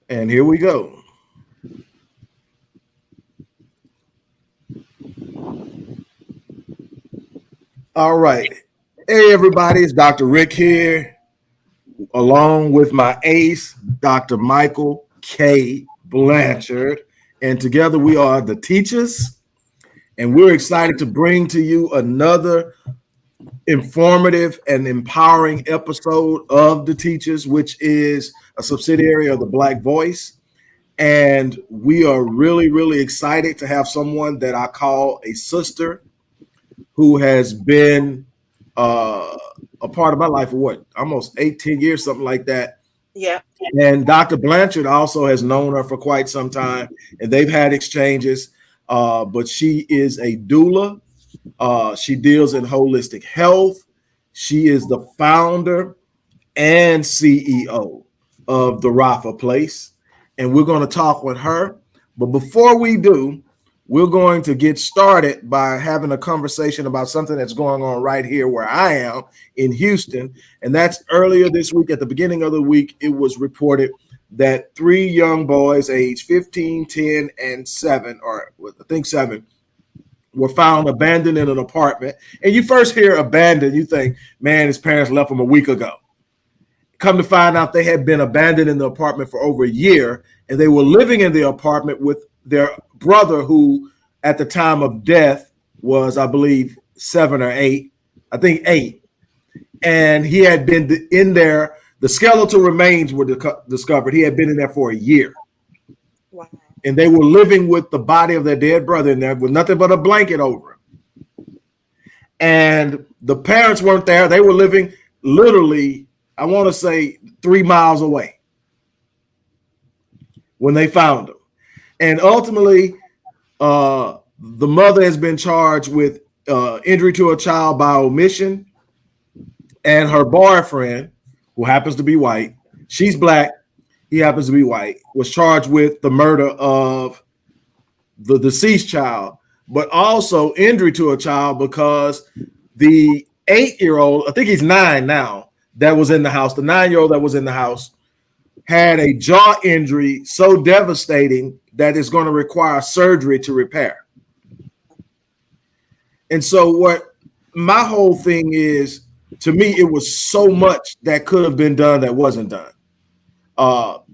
And here we go. All right. Hey, everybody. It's Dr. Rick here, along with my ace, Dr. Michael K. Blanchard. And together we are the Teachas. And we're excited to bring to you another informative and empowering episode of the Teachas, which is a subsidiary of the Black Voice. And we are really, really excited to have someone that I call a sister who has been a part of my life for what, almost 18 years, something like that. Yeah. And Dr. Blanchard also has known her for quite some time, and they've had exchanges. But she is a doula. She deals in holistic health. She is the founder and CEO of the Rapha place. And we're going to talk with her. But before we do, we're going to get started by having a conversation about something that's going on right here where I am in Houston. And that's earlier this week, at the beginning of the week, it was reported that 3 young boys aged 15, 10, and 7, or I think 7, were found abandoned in an apartment. And you first hear abandoned, you think, man, his parents left him a week ago. Come to find out they had been abandoned in the apartment for over a year, and they were living in the apartment with their brother, who at the time of death was, I believe, 7 or 8, I think 8. And he had been in there. The skeletal remains were discovered. He had been in there for a year. Wow. And they were living with the body of their dead brother in there with nothing but a blanket over him. And the parents weren't there. They were living literally, I want to say, 3 miles away when they found him. And ultimately, the mother has been charged with injury to a child by omission. And her boyfriend, who happens to be white, she's black, he happens to be white, was charged with the murder of the deceased child, but also injury to a child because the 8-year-old, I think he's 9 now, that was in the house, the 9-year-old that was in the house, had a jaw injury so devastating that it's going to require surgery to repair. And so what my whole thing is, to me, it was so much that could have been done that wasn't done.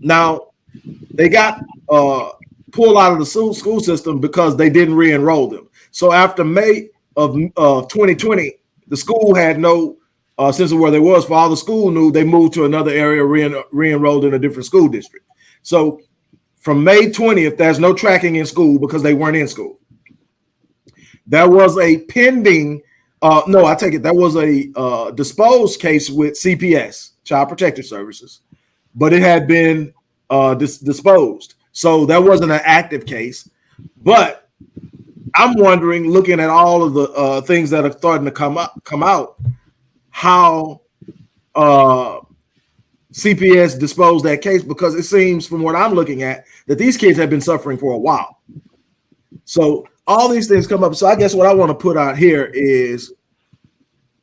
Now, they got pulled out of the school system because they didn't re-enroll them. So after May of 2020, the school had no sense of where they was. For all the school knew, they moved to another area, re-enrolled in a different school district. So from May 20th, there's no tracking in school because they weren't in school. There was a pending, no, I take it, there was a disposed case with CPS, Child Protective Services, but it had been disposed. So that wasn't an active case. But I'm wondering, looking at all of the things that are starting to come out, how CPS disposed that case, because it seems from what I'm looking at that these kids have been suffering for a while. So all these things come up. So I guess what I want to put out here is,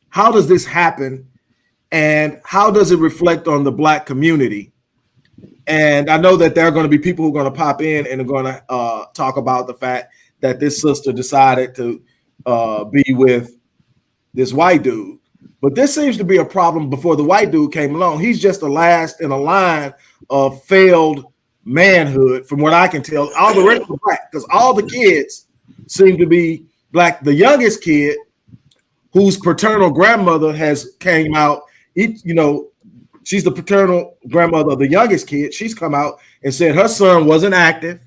how does this happen and how does it reflect on the Black community? And I know that there are going to be people who are going to pop in and are going to talk about the fact that this sister decided to be with this white dude. But this seems to be a problem before the white dude came along. He's just the last in a line of failed manhood, from what I can tell. All the rest are Black, because all the kids seem to be Black. The youngest kid, whose paternal grandmother has came out, she's the paternal grandmother of the youngest kid. She's come out and said her son wasn't active.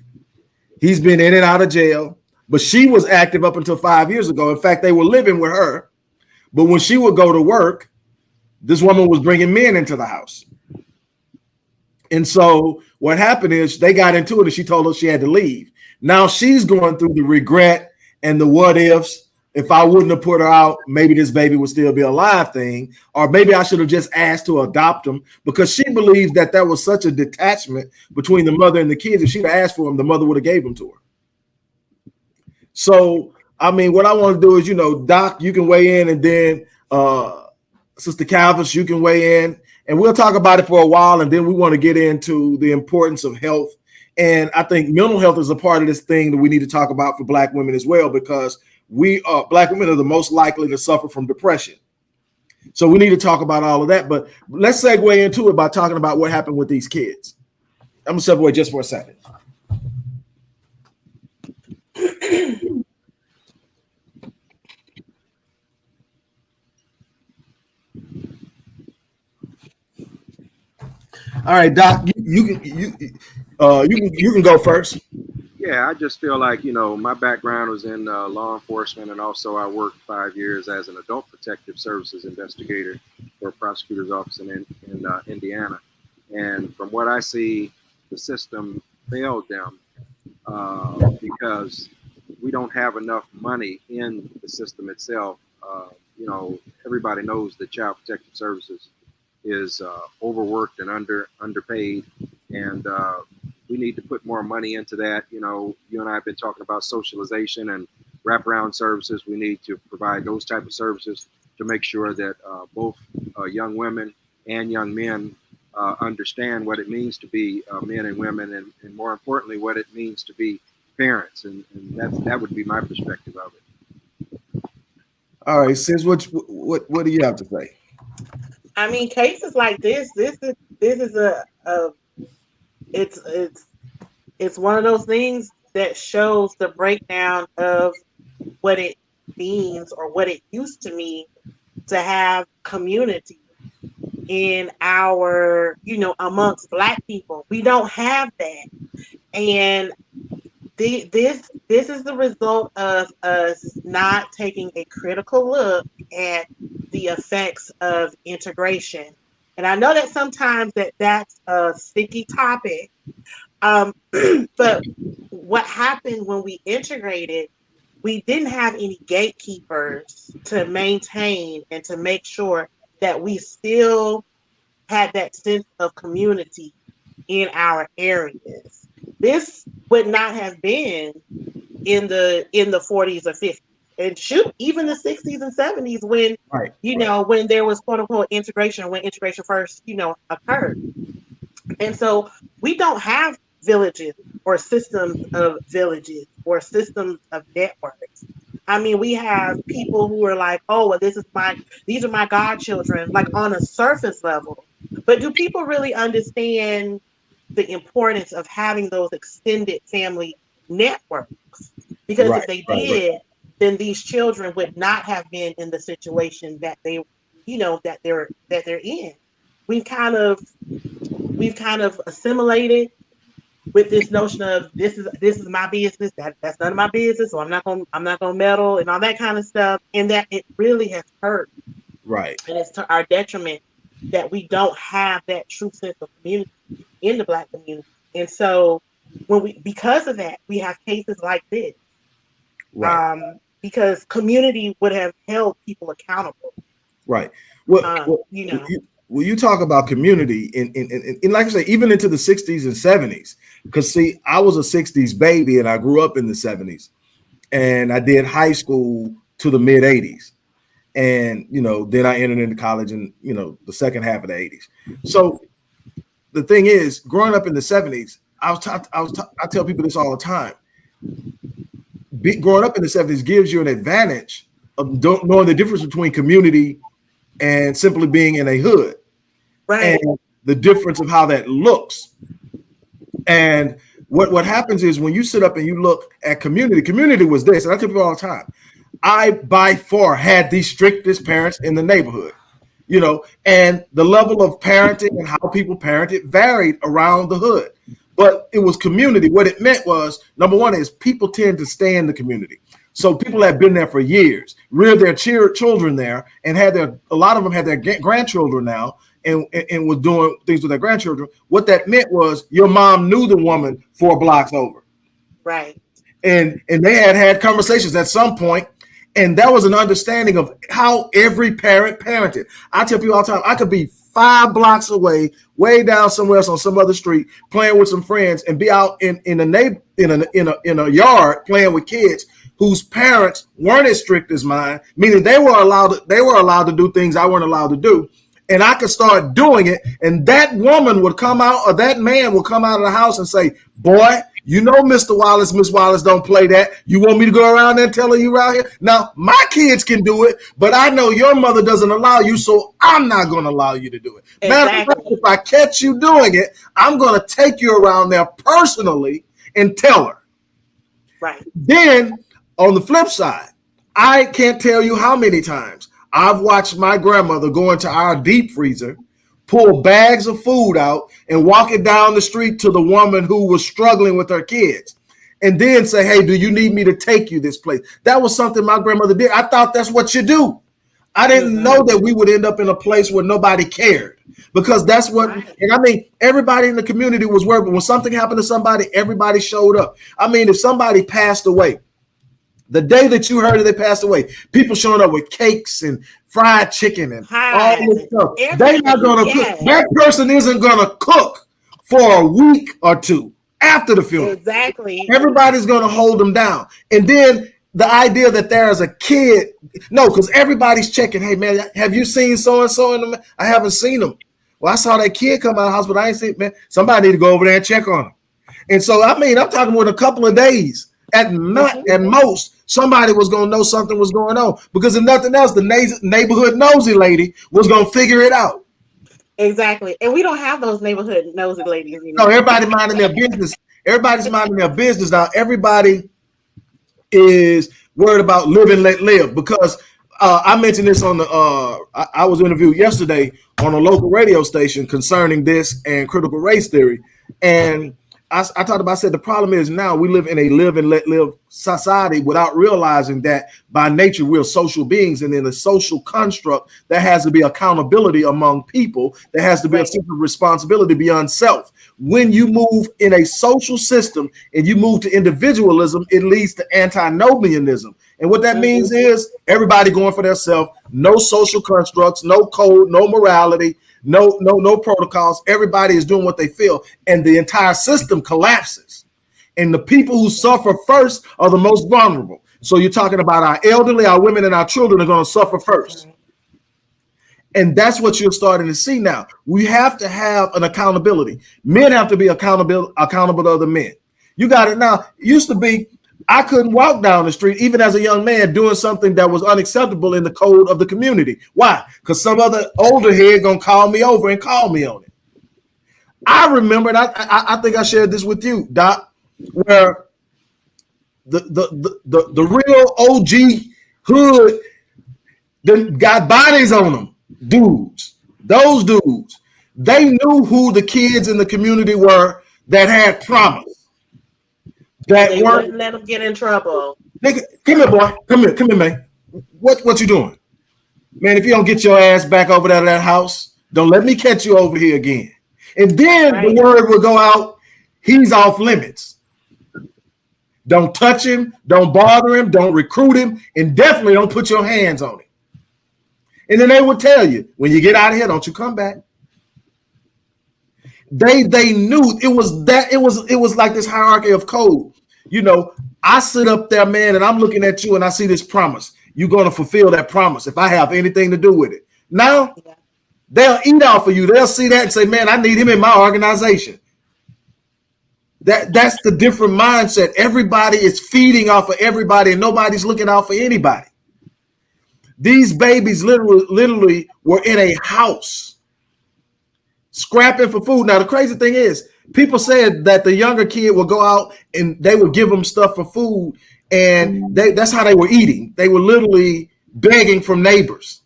He's been in and out of jail, but she was active up until 5 years ago. In fact, they were living with her. But when she would go to work, this woman was bringing men into the house. And so what happened is they got into it and she told her she had to leave. Now she's going through the regret and the what ifs. If I wouldn't have put her out, maybe this baby would still be alive thing. Or maybe I should have just asked to adopt him, because she believes that there was such a detachment between the mother and the kids. If she'd have asked for him, the mother would have gave him to her. So, I mean, what I want to do is, Doc, you can weigh in, and then Sister Calvis, you can weigh in. And we'll talk about it for a while, and then we want to get into the importance of health. And I think mental health is a part of this thing that we need to talk about for Black women as well, because Black women are the most likely to suffer from depression. So we need to talk about all of that. But let's segue into it by talking about what happened with these kids. I'm going to step away just for a second. All right, Doc, you can go first. Yeah, I just feel like, my background was in law enforcement, and also I worked 5 years as an adult protective services investigator for a prosecutor's office in Indiana. And from what I see, the system failed them because we don't have enough money in the system itself. Everybody knows that child protective services is overworked and underpaid, and we need to put more money into that. You and I have been talking about socialization and wraparound services. We need to provide those type of services to make sure that both young women and young men understand what it means to be men and women, and more importantly, what it means to be parents. And that would be my perspective of it. All right, sis, what do you have to say? I mean, cases like this is it's one of those things that shows the breakdown of what it means, or what it used to mean, to have community in our, amongst Black people. We don't have that. And this is the result of us not taking a critical look at the effects of integration. And I know that sometimes that's a sticky topic, but what happened when we integrated, we didn't have any gatekeepers to maintain and to make sure that we still had that sense of community in our areas. This would not have been in the 40s or 50s. And shoot, even the 60s and 70s when, when there was quote unquote integration, when integration first, occurred. And so we don't have villages or systems of villages or systems of networks. I mean, we have people who are like, oh, well, these are my godchildren, like on a surface level. But do people really understand the importance of having those extended family networks? Because if they did, then these children would not have been in the situation that they're in. We've kind of assimilated with this notion of this is my business, that's none of my business, so I'm not gonna meddle and all that kind of stuff, and that it really has hurt. Right. And it's to our detriment that we don't have that true sense of community in the Black community. And so because of that, we have cases like this. Right. Because community would have held people accountable. Right. Well, you talk about community, and like I say, even into the 60s and 70s, because see, I was a 60s baby and I grew up in the 70s, and I did high school to the mid 80s. And, then I entered into college in, the second half of the 80s. So the thing is, growing up in the 70s, I tell people this all the time. Growing up in the 70s gives you an advantage of knowing the difference between community and simply being in a hood. Right. And the difference of how that looks. And what happens is when you sit up and you look at community was this, and I tell people all the time, I by far had the strictest parents in the neighborhood, and the level of parenting and how people parented varied around the hood. But it was community. What it meant was, number one, is people tend to stay in the community. So people have been there for years, reared their children there, and a lot of them had their grandchildren now, and was doing things with their grandchildren. What that meant was your mom knew the woman 4 blocks over. Right. And they had conversations at some point, and that was an understanding of how every parent parented. I tell people all the time, I could be 5 blocks away, way down somewhere else on some other street, playing with some friends, and be out in a yard playing with kids whose parents weren't as strict as mine, meaning they were allowed to do things I weren't allowed to do. and I could start doing it, and that woman would come out, or that man would come out of the house and say, boy, you know, Mr. Wallace, Miss Wallace don't play that. You want me to go around there and tell her you around here? Now, my kids can do it, but I know your mother doesn't allow you, so I'm not going to allow you to do it. Exactly. If I catch you doing it, I'm going to take you around there personally and tell her. Right. Then, on the flip side, I can't tell you how many times I've watched my grandmother go into our deep freezer, pull bags of food out, and walk it down the street to the woman who was struggling with her kids, and then say, hey, do you need me to take you this place? That was something my grandmother did. I thought that's what you do. I didn't know that we would end up in a place where nobody cared, because that's what, and I mean, everybody in the community was worried, but when something happened to somebody, everybody showed up. I mean, if somebody passed away, the day that you heard that they passed away, people showing up with cakes and fried chicken and all this stuff. They're not going to cook. That person isn't going to cook for a week or two after the funeral. Exactly. Everybody's going to hold them down. And then the idea that there is a kid, no, because everybody's checking. Hey, man, have you seen so-and-so in them? I haven't seen them. Well, I saw that kid come out of the hospital. I ain't seen, man, somebody need to go over there and check on him. And so, I mean, I'm talking with a couple of days. At most, somebody was going to know something was going on, because if nothing else, the neighborhood nosy lady was going to figure it out. Exactly. And we don't have those neighborhood nosy ladies. No, everybody minding their business. Everybody's minding their business now. Everybody is worried about live and let live, because I mentioned this on the I was interviewed yesterday on a local radio station concerning this and critical race theory, and I talked about, I said, the problem is now we live in a live and let live society without realizing that by nature we're social beings, and in a social construct there has to be accountability among people. There has to be a sense of responsibility beyond self. When you move in a social system and you move to individualism, it leads to antinomianism. And what that means is everybody going for themselves, no social constructs, no code, no morality, no protocols. Everybody is doing what they feel, and the entire system collapses. And the people who suffer first are the most vulnerable. So you're talking about our elderly, our women, and our children are going to suffer first. And that's what you're starting to see now. We have to have an accountability. Men have to be accountable to other men. You got it now. It used to be, I couldn't walk down the street, even as a young man, doing something that was unacceptable in the code of the community. Why? Because some other older head gonna call me over and call me on it. I remember, and I think I shared this with you, Doc, where the real OG hood that got bodies on them, dudes, those dudes, they knew who the kids in the community were that had promise. They wouldn't let them get in trouble. Nigga, come here, boy. Come here, man. What you doing? Man, if you don't get your ass back over there to that house, don't let me catch you over here again. And then the word will go out, he's off limits. Don't touch him, don't bother him, don't recruit him, and definitely don't put your hands on him. And then they would tell you, when you get out of here, don't you come back. They knew it was like this hierarchy of code. You know, I sit up there, man, and I'm looking at you and I see this promise. You're going to fulfill that promise if I have anything to do with it. Now, they'll eat off of you. They'll see that and say, man, I need him in my organization. That's the different mindset. Everybody is feeding off of everybody and nobody's looking out for anybody. These babies literally were in a house scrapping for food. Now, the crazy thing is, people said that the younger kid would go out and they would give them stuff for food, and that's how they were eating. They were literally begging from neighbors.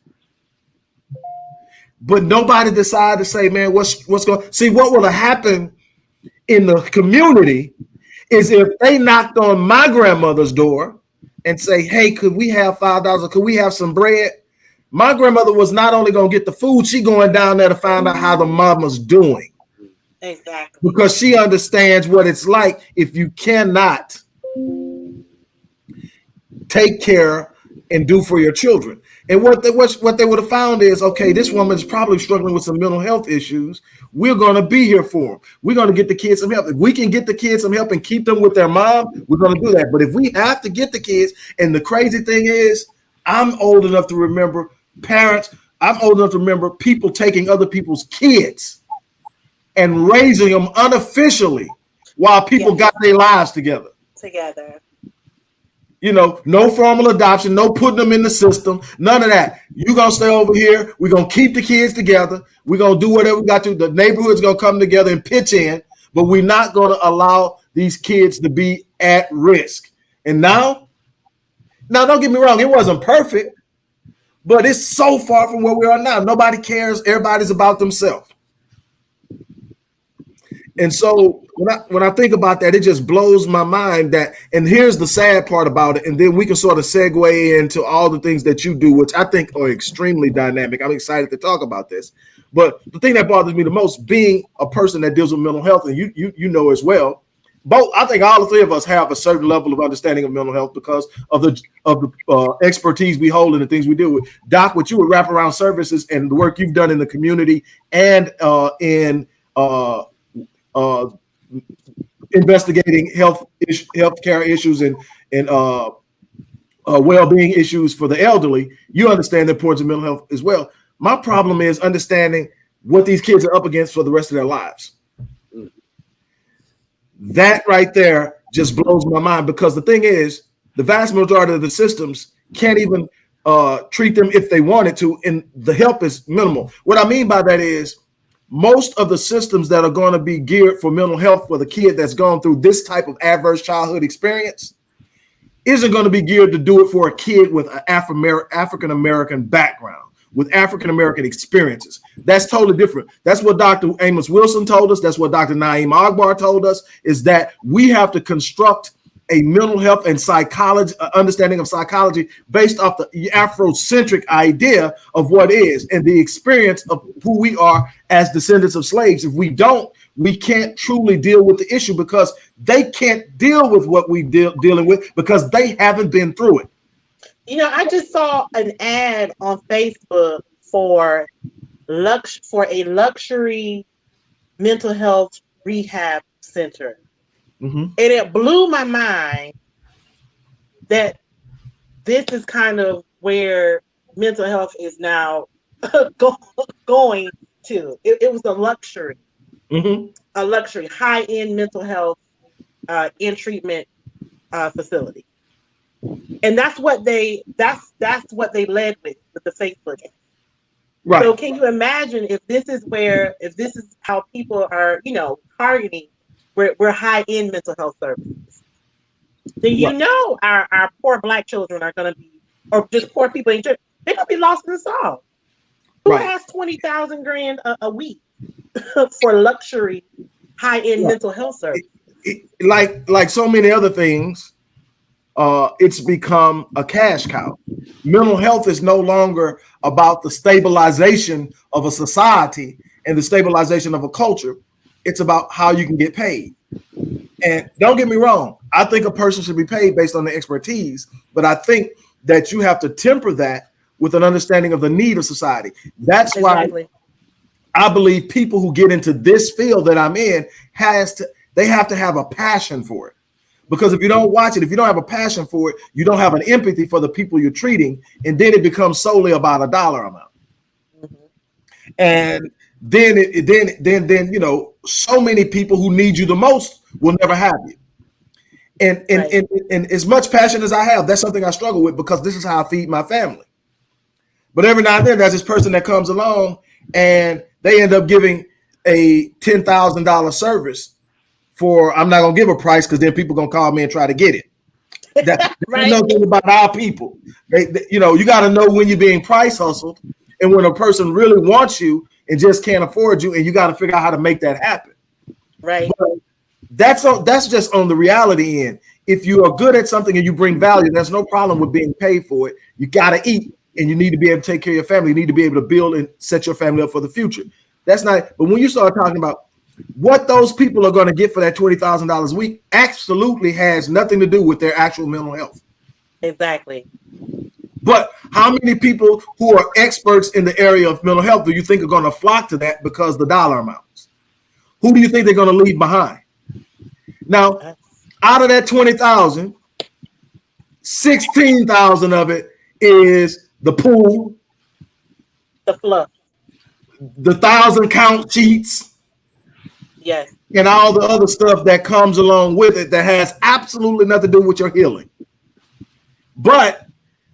But nobody decided to say, man, what's going? See, what would have happened in the community is if they knocked on my grandmother's door and say, hey, could we have $5 or could we have some bread? My grandmother was not only going to get the food, she going down there to find out how the mama's doing. Exactly. Because she understands what it's like if you cannot take care and do for your children. And what they would have found is, okay, this woman is probably struggling with some mental health issues. We're going to be here for them. We're going to get the kids some help. If we can get the kids some help and keep them with their mom, we're going to do that. But if we have to get the kids, and the crazy thing is, I'm old enough to remember parents I'm old enough to remember people taking other people's kids and raising them unofficially while people got their lives together. You know, no formal adoption, no putting them in the system, none of that. You're going to stay over here. We're going to keep the kids together. We're going to do whatever we got to. The neighborhood's going to come together and pitch in, but we're not going to allow these kids to be at risk. And now, don't get me wrong, it wasn't perfect, but it's so far from where we are now. Nobody cares. Everybody's about themselves. And so when I think about that, it just blows my mind that, and here's the sad part about it, and then we can sort of segue into all the things that you do, which I think are extremely dynamic. I'm excited to talk about this. But the thing that bothers me the most, being a person that deals with mental health, and you know as well, I think all the three of us have a certain level of understanding of mental health because of the expertise we hold and the things we deal with. Doc, with you with wraparound services and the work you've done in the community and in investigating healthcare issues and well-being issues for the elderly, you understand the importance of mental health as well. My problem is understanding what these kids are up against for the rest of their lives. That right there just blows my mind, because the thing is, the vast majority of the systems can't even treat them if they wanted to, and the help is minimal. What I mean by that is, most of the systems that are going to be geared for mental health for the kid that's gone through this type of adverse childhood experience isn't going to be geared to do it for a kid with an African-American background, with African-American experiences. That's totally different. That's what Dr. Amos Wilson told us. That's what Dr. Naeem Agbar told us, is that we have to construct a mental health and psychology, understanding of psychology based off the Afrocentric idea of what is and the experience of who we are as descendants of slaves. If we don't, we can't truly deal with the issue, because they can't deal with what we dealing with because they haven't been through it. You know, I just saw an ad on Facebook for a luxury mental health rehab center. Mm-hmm. And it blew my mind that this is kind of where mental health is now going to. It was a luxury, high-end mental health in treatment facility, and that's what they led with the Facebook ad. Right. So can you imagine if this is how people are, targeting? We're high-end mental health services. Then our poor Black children are going to be, or just poor people in church, they're going to be lost in the sauce. Who has $20,000 a week for luxury high-end mental health services? Like so many other things, it's become a cash cow. Mental health is no longer about the stabilization of a society and the stabilization of a culture. It's about how you can get paid. And don't get me wrong, I think a person should be paid based on their expertise, but I think that you have to temper that with an understanding of the need of society. That's why I believe people who get into this field that I'm in they have to have a passion for it. Because if you don't watch it, if you don't have a passion for it, you don't have an empathy for the people you're treating, and then it becomes solely about a dollar amount. Mm-hmm. And then so many people who need you the most will never have you. And as much passion as I have, that's something I struggle with, because this is how I feed my family. But every now and then there's this person that comes along and they end up giving a $10,000 service for, I'm not gonna give a price because then people gonna call me and try to get it. That's nothing about our people. You got to know when you're being price hustled and when a person really wants you and just can't afford you, and you got to figure out how to make that happen. Right. But that's just on the reality end. If you are good at something and you bring value, there's no problem with being paid for it. You got to eat, and you need to be able to take care of your family. You need to be able to build and set your family up for the future. That's not. But when you start talking about what those people are going to get for that $20,000 a week, absolutely has nothing to do with their actual mental health. Exactly. But how many people who are experts in the area of mental health do you think are going to flock to that because of the dollar amounts? Who do you think they're going to leave behind? Now, out of that 20,000, 16,000 of it is the pool, The fluff. the 1,000 count sheets, Yes. and all the other stuff that comes along with it that has absolutely nothing to do with your healing. But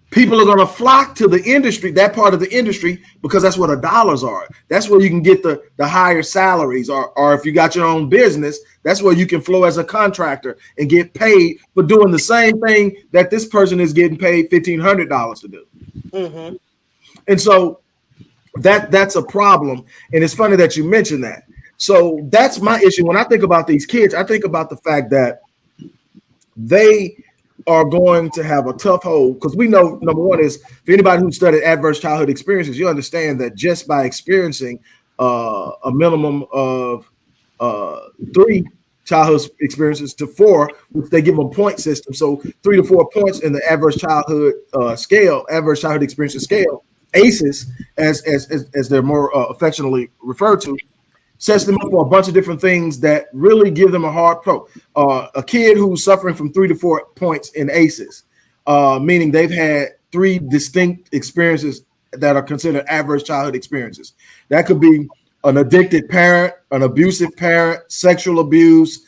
people are going to flock to the industry, that part of the industry, because that's where the dollars are. That's where you can get the higher salaries, or if you got your own business, that's where you can flow as a contractor and get paid for doing the same thing that this person is getting paid $1,500 to do. Mm-hmm. And so that's a problem. And it's funny that you mentioned that. So that's my issue. When I think about these kids, I think about the fact that they are going to have a tough hold, because we know, number one is, for anybody who studied adverse childhood experiences, you understand that just by experiencing a minimum of 3 childhood experiences to 4, which they give them a point system. So 3 to 4 points in the adverse childhood scale, adverse childhood experiences scale, ACEs, as they're more affectionately referred to, sets them up for a bunch of different things that really give them a hard pro. A kid who's suffering from 3 to 4 points in ACEs, meaning they've had 3 distinct experiences that are considered adverse childhood experiences. That could be an addicted parent, an abusive parent, sexual abuse,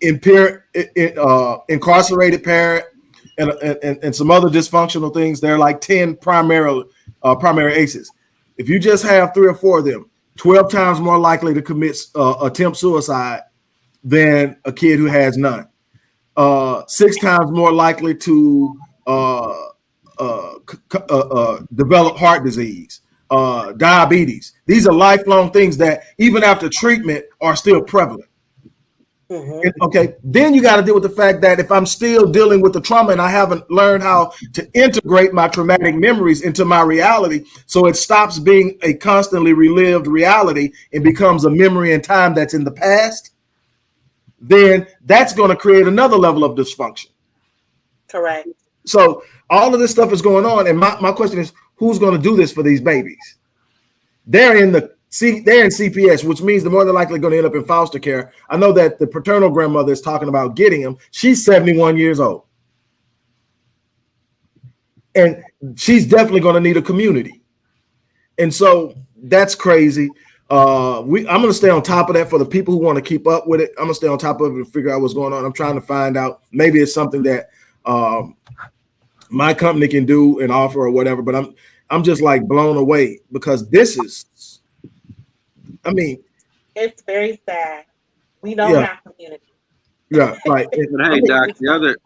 incarcerated parent, and some other dysfunctional things. There are like 10 primary ACEs. If you just have 3 or 4 of them, 12 times more likely to commit attempt suicide than a kid who has none. 6 times more likely to develop heart disease, diabetes. These are lifelong things that even after treatment are still prevalent. Mm-hmm. Okay, then you got to deal with the fact that if I'm still dealing with the trauma and I haven't learned how to integrate my traumatic memories into my reality, so it stops being a constantly relived reality and becomes a memory in time that's in the past, then that's going to create another level of dysfunction. Correct. So all of this stuff is going on, and my question is, who's going to do this for these babies? They're in CPS, which means they're more than likely going to end up in foster care. I know that the paternal grandmother is talking about getting them. She's 71 years old. And she's definitely going to need a community. And so that's crazy. I'm going to stay on top of that for the people who want to keep up with it. I'm going to stay on top of it and figure out what's going on. I'm trying to find out. Maybe it's something that my company can do and offer or whatever, but I'm just like blown away, because this is, I mean, it's very sad. We don't have community. Yeah, right. But hey, Doc,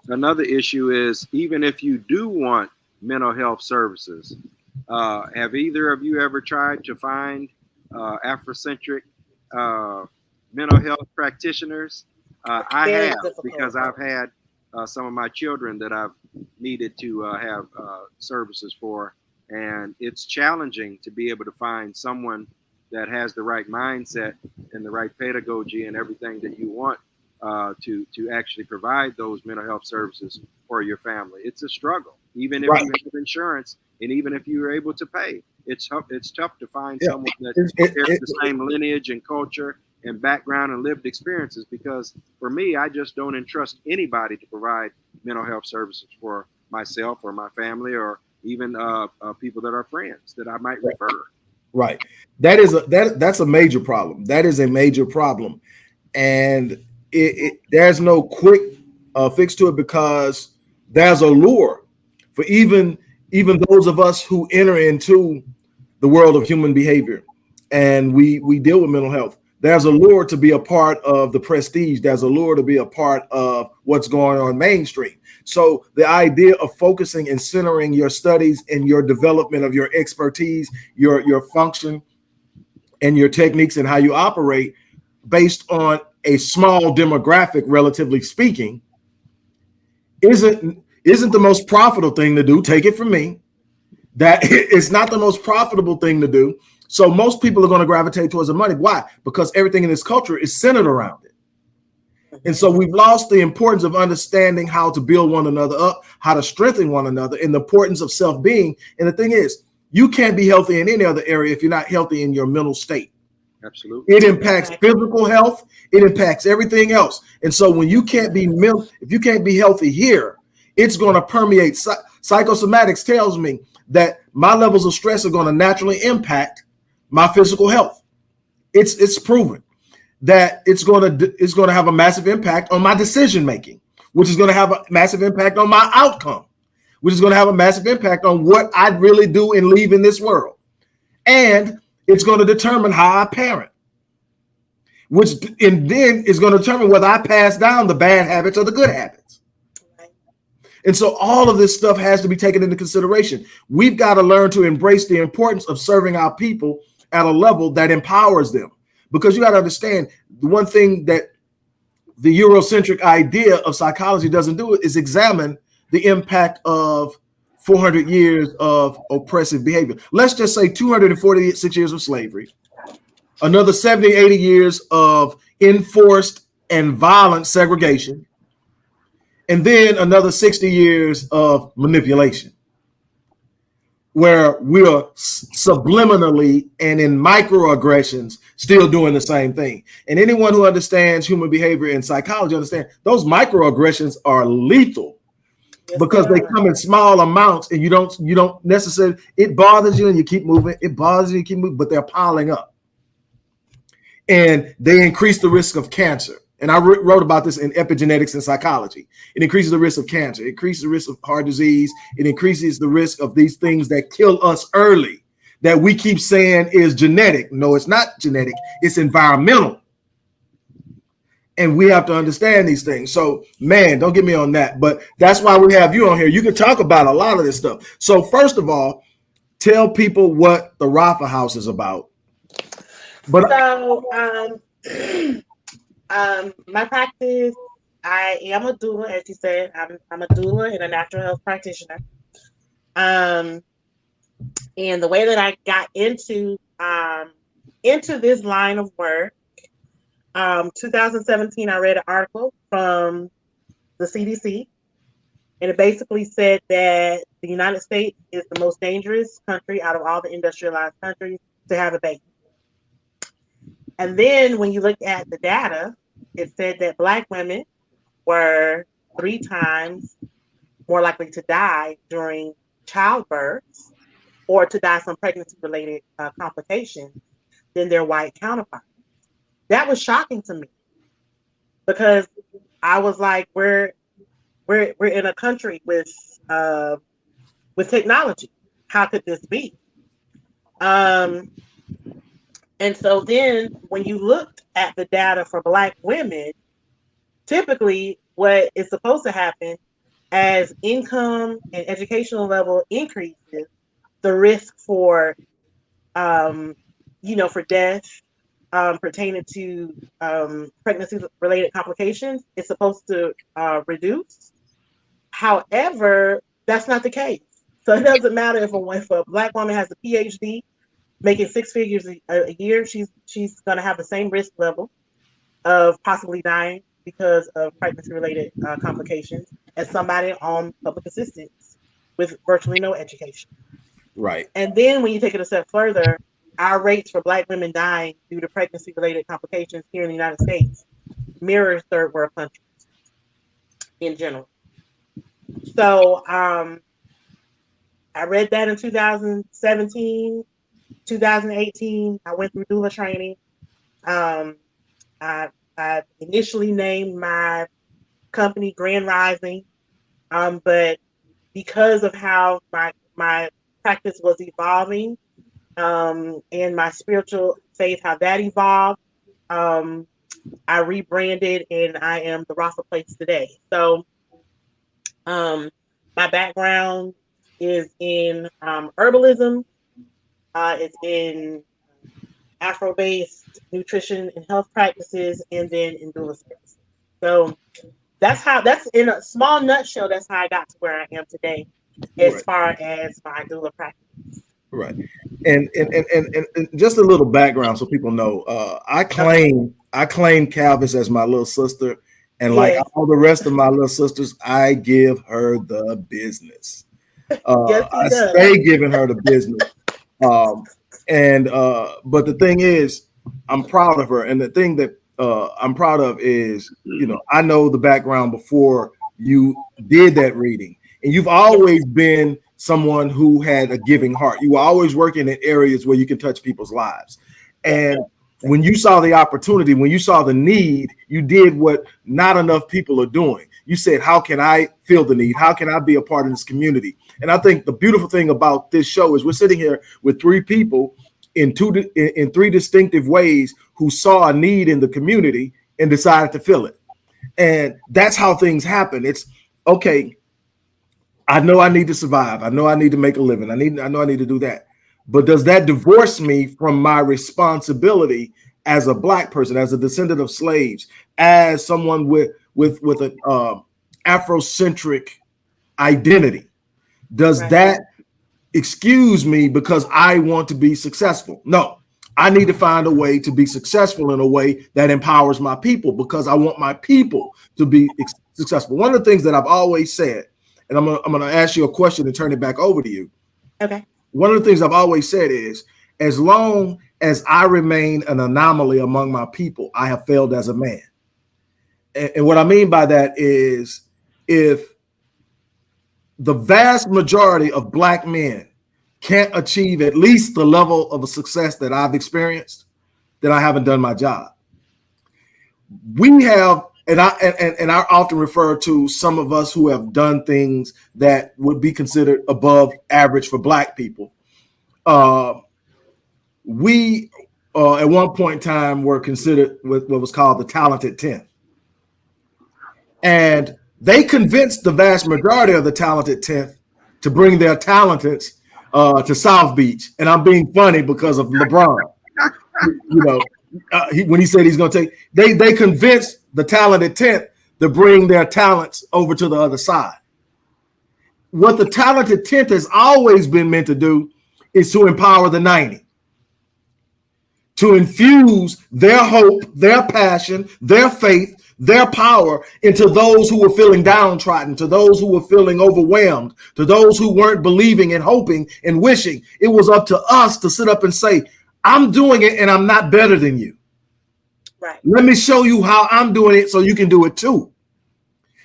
another issue is, even if you do want mental health services, have either of you ever tried to find Afrocentric mental health practitioners? I have, because I've had some of my children that I've needed to have services for, and it's challenging to be able to find someone that has the right mindset and the right pedagogy and everything that you want to actually provide those mental health services for your family. It's a struggle, even if you have insurance, and even if you're able to pay. It's tough to find someone that shares the same lineage and culture and background and lived experiences, because for me, I just don't entrust anybody to provide mental health services for myself or my family, or even people that are friends that I might refer. Right. That's a major problem. That is a major problem. And there's no quick fix to it, because there's a lure for even those of us who enter into the world of human behavior and we deal with mental health. There's a lure to be a part of the prestige. There's a lure to be a part of what's going on mainstream. So the idea of focusing and centering your studies and your development of your expertise, your function, and your techniques and how you operate based on a small demographic, relatively speaking, isn't the most profitable thing to do. Take it from me. That it's not the most profitable thing to do. So most people are going to gravitate towards the money. Why? Because everything in this culture is centered around it. And so we've lost the importance of understanding how to build one another up, how to strengthen one another, and the importance of self-being. And the thing is, you can't be healthy in any other area if you're not healthy in your mental state. Absolutely. It impacts physical health. It impacts everything else. And so when you can't be if you can't be healthy here, It's going to permeate. Psychosomatics tells me that my levels of stress are going to naturally impact my physical health. It's proven that it's going to have a massive impact on my decision making, which is going to have a massive impact on my outcome, which is going to have a massive impact on what I really do and leave in this world. And it's going to determine how I parent, and then is going to determine whether I pass down the bad habits or the good habits. And so all of this stuff has to be taken into consideration. We've got to learn to embrace the importance of serving our people at a level that empowers them. Because you got to understand, the one thing that the Eurocentric idea of psychology doesn't do is examine the impact of 400 years of oppressive behavior. Let's just say 246 years of slavery, another 70, 80 years of enforced and violent segregation, and then another 60 years of manipulation, where we're subliminally and in microaggressions still doing the same thing. And anyone who understands human behavior and psychology understands those microaggressions are lethal, because they come in small amounts, and you don't necessarily, it bothers you and you keep moving, it bothers you, you keep moving, but they're piling up. And they increase the risk of cancer. And I wrote about this in Epigenetics and Psychology. It increases the risk of cancer. It increases the risk of heart disease. It increases the risk of these things that kill us early, that we keep saying is genetic. No, it's not genetic. It's environmental. And we have to understand these things. So, man, don't get me on that. But that's why we have you on here. You can talk about a lot of this stuff. So, first of all, tell people what the Rapha House is about. But my practice, I am a doula, as you said. I'm a doula and a natural health practitioner. And the way that I got into this line of work, 2017, I read an article from the CDC, and it basically said that the United States is the most dangerous country out of all the industrialized countries to have a baby. And then when you look at the data, it said that Black women were 3 times more likely to die during childbirth or to die from pregnancy-related complications than their white counterparts. That was shocking to me, because I was like, we're in a country with technology. How could this be? And so then when you looked at the data for Black women, typically what is supposed to happen as income and educational level increases, the risk for, for death pertaining to pregnancy-related complications is supposed to reduce. However, that's not the case. So it doesn't matter if a Black woman has a PhD, making 6 figures a year, she's going to have the same risk level of possibly dying because of pregnancy-related complications as somebody on public assistance with virtually no education. Right. And then when you take it a step further, our rates for Black women dying due to pregnancy-related complications here in the United States mirrors third world countries in general. So I read that in 2017. 2018, I went through doula training. I initially named my company Grand Rising, but because of how my practice was evolving, and my spiritual faith, how that evolved, I rebranded, and I am the Rapha Place today. So my background is in herbalism. It's in Afro-based nutrition and health practices, and then in doula services. So that's in a small nutshell, that's how I got to where I am today, as far as my doula practice. Right. And just a little background so people know, I claim Calvis as my little sister, and like all the rest of my little sisters, I give her the business. I stay giving her the business. But the thing is, I'm proud of her, and the thing that I'm proud of is, I know the background before you did that reading. And you've always been someone who had a giving heart. You were always working in areas where you can touch people's lives. And when you saw the opportunity, when you saw the need, you did what not enough people are doing. You said, how can I feel the need? How can I be a part of this community? And I think the beautiful thing about this show is we're sitting here with three people in three distinctive ways who saw a need in the community and decided to fill it. And that's how things happen. It's okay. I know I need to survive. I know I need to make a living. I know I need to do that. But does that divorce me from my responsibility as a Black person, as a descendant of slaves, as someone with an Afrocentric identity? Does that excuse me because I want to be successful? No, I need to find a way to be successful in a way that empowers my people, because I want my people to be successful. One of the things that I've always said, and I'm gonna ask you a question and turn it back over to you. Okay. One of the things I've always said is, as long as I remain an anomaly among my people, I have failed as a man. And what I mean by that is, if the vast majority of Black men can't achieve at least the level of a success that I've experienced, then I haven't done my job. We have, and I often refer to some of us who have done things that would be considered above average for Black people. We at one point in time were considered what was called the talented 10th. And they convinced the vast majority of the talented 10th to bring their talents to South Beach. And I'm being funny because of LeBron. When he said he's going to take, they convinced the talented 10th to bring their talents over to the other side. What the talented 10th has always been meant to do is to empower the 90, to infuse their hope, their passion, their faith, their power into those who were feeling downtrodden, to those who were feeling overwhelmed, to those who weren't believing and hoping and wishing. It was up to us to sit up and say, I'm doing it and I'm not better than you. Right. Let me show you how I'm doing it so you can do it too.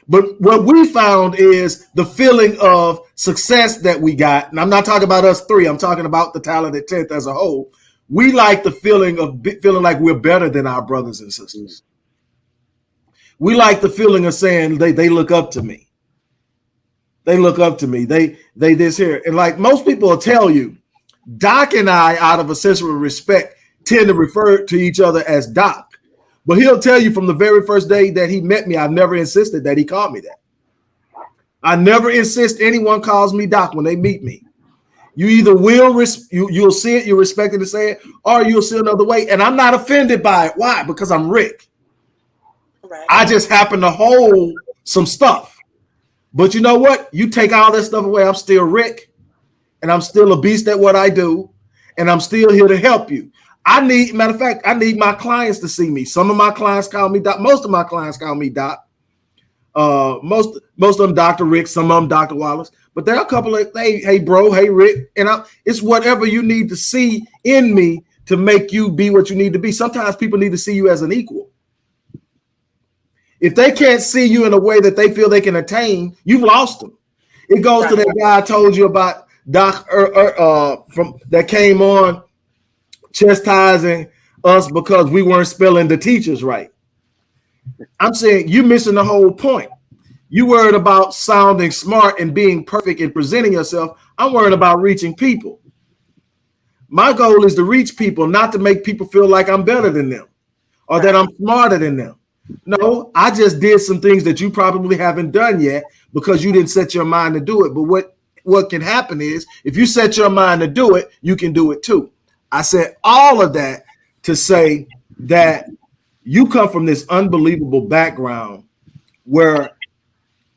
But what we found is the feeling of success that we got, and I'm not talking about us three, I'm talking about the talented 10th as a whole. We like the feeling of feeling like we're better than our brothers and sisters. We like the feeling of saying they look up to me. They look up to me. They this here. And like most people will tell you, Doc and I, out of a sense of respect, tend to refer to each other as Doc. But he'll tell you from the very first day that he met me, I've never insisted that he called me that. I never insist anyone calls me Doc when they meet me. You either you'll see it, you're expected to say it, or you'll see another way. And I'm not offended by it. Why? Because I'm Rick. Right. I just happen to hold some stuff. But you know what? You take all that stuff away, I'm still Rick, and I'm still a beast at what I do, and I'm still here to help you. Matter of fact, I need my clients to see me. Some of my clients call me Doc. Most of my clients call me Doc. Most of them Dr. Rick, some of them Dr. Wallace. But there are a couple of, hey bro, hey Rick. And it's whatever you need to see in me to make you be what you need to be. Sometimes people need to see you as an equal. If they can't see you in a way that they feel they can attain, you've lost them. It goes to that guy I told you about, Doc, from that came on chastising us because we weren't spelling the teachers right. I'm saying you're missing the whole point. You worried about sounding smart and being perfect and presenting yourself. I'm worried about reaching people. My goal is to reach people, not to make people feel like I'm better than them or that I'm smarter than them. No, I just did some things that you probably haven't done yet because you didn't set your mind to do it. But what can happen is if you set your mind to do it, you can do it too. I said all of that to say that you come from this unbelievable background where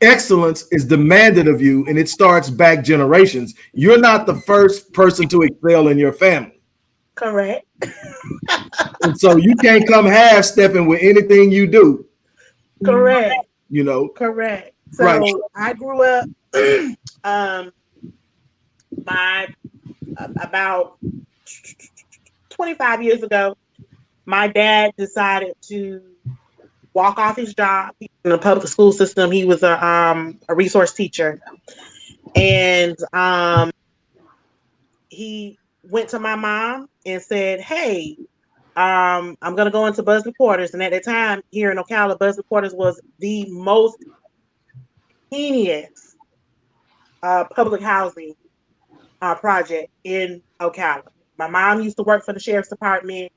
excellence is demanded of you, and it starts back generations. You're not the first person to excel in your family. Correct. And so you can't come half-stepping with anything you do. Correct. You know? Correct. So right. I grew up about 25 years ago. My dad decided to walk off his job in the public school system. He was a resource teacher, and he went to my mom and said, "Hey, I'm gonna go into Buzz Quarters." And at that time, here in Ocala, Buzz Quarters was the most heinous public housing project in Ocala. My mom used to work for the sheriff's department,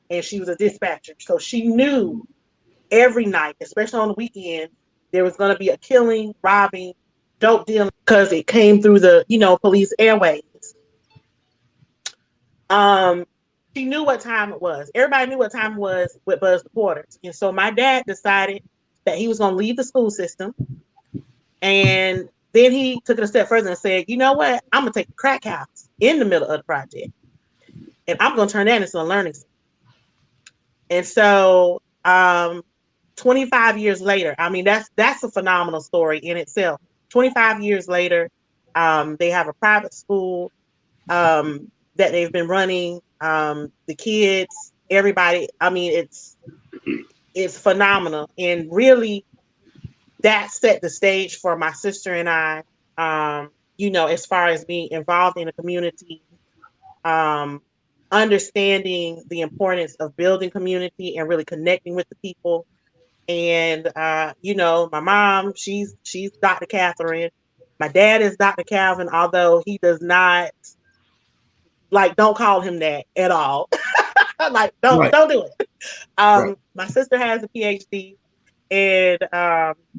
and she was a dispatcher, so she knew every night, especially on the weekend, there was going to be a killing, robbing, dope dealing, because it came through the police airways. She knew what time it was. Everybody knew what time it was with Buzz Quarters, and so my dad decided that he was going to leave the school system, and then he took it a step further and said, "You know what? I'm gonna take a crack house in the middle of the project, and I'm gonna turn that into a learning center." And so, 25 years later, I mean, that's a phenomenal story in itself. 25 years later, they have a private school that they've been running. The kids, everybody. I mean, it's phenomenal, and really, that set the stage for my sister and I, as far as being involved in the community, understanding the importance of building community and really connecting with the people. And, my mom, she's Dr. Catherine. My dad is Dr. Calvin, although he does not, don't call him that at all. Don't do it. Right. My sister has a PhD. And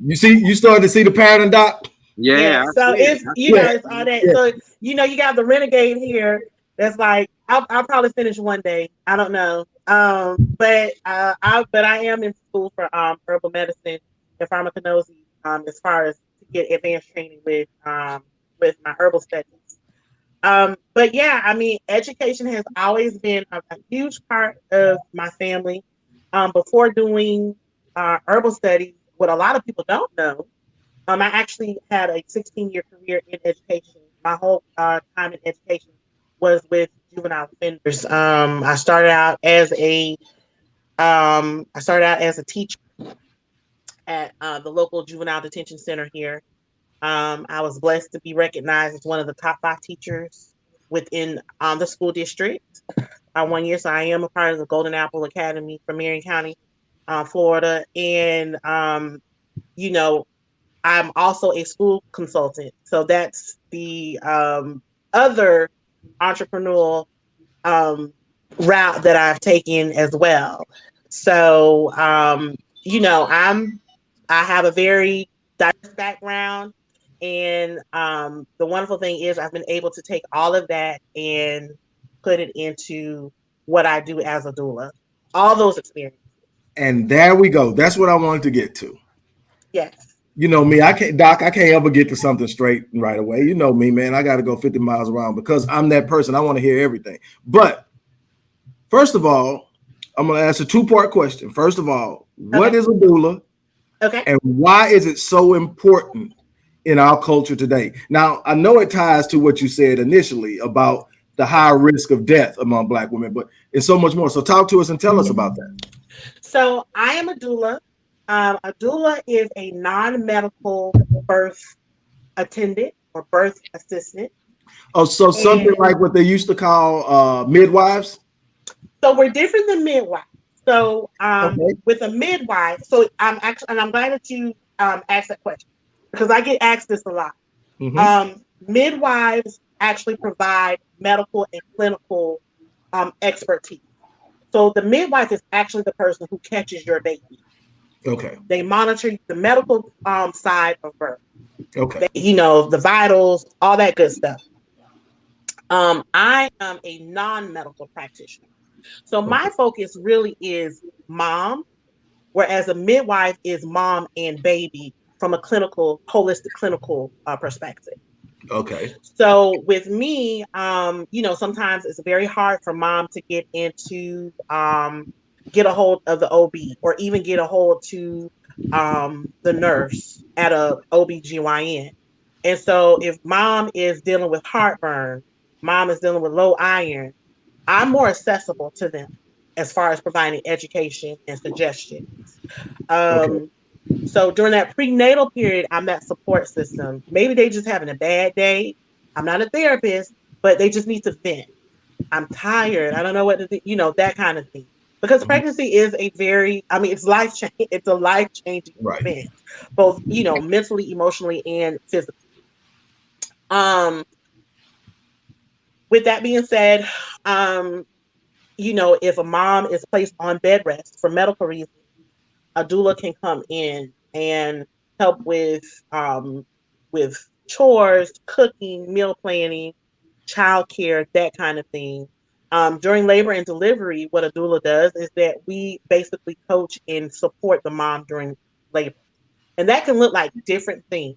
you started to see the pattern, Doc. Yeah. So it's it's all that. Yeah. So you got the renegade here. That's like I'll probably finish one day. I don't know. But I am in school for herbal medicine and pharmacognosy. As far as to get advanced training with my herbal studies. But yeah, I mean, education has always been a huge part of my family. Before doing herbal studies, what a lot of people don't know, I actually had a 16-year career in education. My whole time in education was with juvenile offenders. I started out as a teacher at the local juvenile detention center here. I was blessed to be recognized as one of the top 5 teachers within the school district 1 year. So I am a part of the Golden Apple Academy for Marion County, Florida. And, I'm also a school consultant. So that's the other entrepreneurial route that I've taken as well. So, I have a very diverse background. And the wonderful thing is I've been able to take all of that and put it into what I do as a doula. All those experiences. And there we go. That's what I wanted to get to. Yes. You know me, I can't ever get to something straight right away. You know me, man. I got to go 50 miles around because I'm that person. I want to hear everything. But first of all, I'm going to ask a 2-part question. First of all, what is a doula? Okay. And why is it so important in our culture today? Now, I know it ties to what you said initially about the high risk of death among Black women, but it's so much more. So talk to us and tell us about that. So I am a doula. A doula is a non-medical birth attendant or birth assistant. Oh, so something like what they used to call midwives? So we're different than midwives. So with a midwife, so I'm glad that you asked that question because I get asked this a lot. Mm-hmm. Midwives actually provide medical and clinical expertise. So the midwife is actually the person who catches your baby. Okay. They monitor the medical side of birth. Okay. The vitals, all that good stuff. I am a non-medical practitioner. So my focus really is mom, whereas a midwife is mom and baby from a holistic clinical perspective. Okay. So with me, sometimes it's very hard for mom to get into get a hold of the OB or even get a hold to the nurse at a OBGYN. And so if mom is dealing with heartburn, mom is dealing with low iron, I'm more accessible to them. as far as providing education and suggestions. Okay. So during that prenatal period, I'm that support system. Maybe they just having a bad day. I'm not a therapist, but they just need to vent. I'm tired. I don't know what to do, that kind of thing. Because Mhm. pregnancy is it's life change. It's a life changing Right. event, both mentally, emotionally, and physically. Um, with that being said, if a mom is placed on bed rest for medical reasons, a doula can come in and help with chores, cooking, meal planning, childcare, that kind of thing. During labor and delivery, what a doula does is that we basically coach and support the mom during labor. And that can look like different things.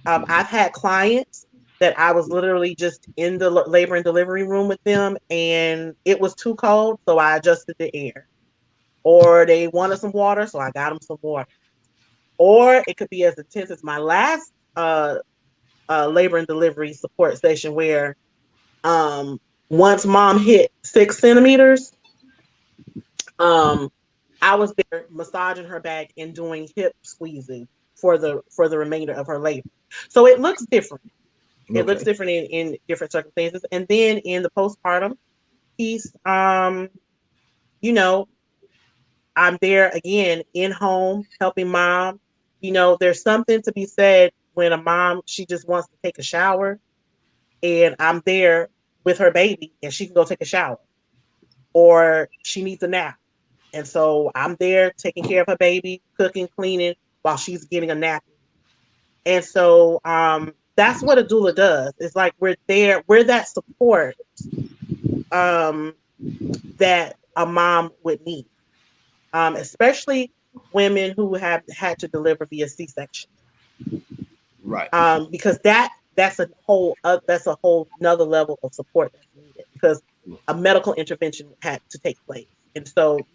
I've had clients that I was literally just in the labor and delivery room with them, and it was too cold, so I adjusted the air. Or they wanted some water, so I got them some water. Or it could be as intense as my last labor and delivery support session, where once mom hit 6 centimeters, I was there massaging her back and doing hip squeezes for the remainder of her labor. So it looks different. It looks Okay. different in different circumstances. And then in the postpartum piece, I'm there again in home helping mom. There's something to be said when a mom, she just wants to take a shower, and I'm there with her baby and she can go take a shower, or she needs a nap. And so I'm there taking care of her baby, cooking, cleaning while she's getting a nap. And so that's what a doula does. It's like we're there, we're that support um, that a mom would need, especially women who have had to deliver via C-section, Right. because that's a whole another level of support that's needed, because a medical intervention had to take place. And so,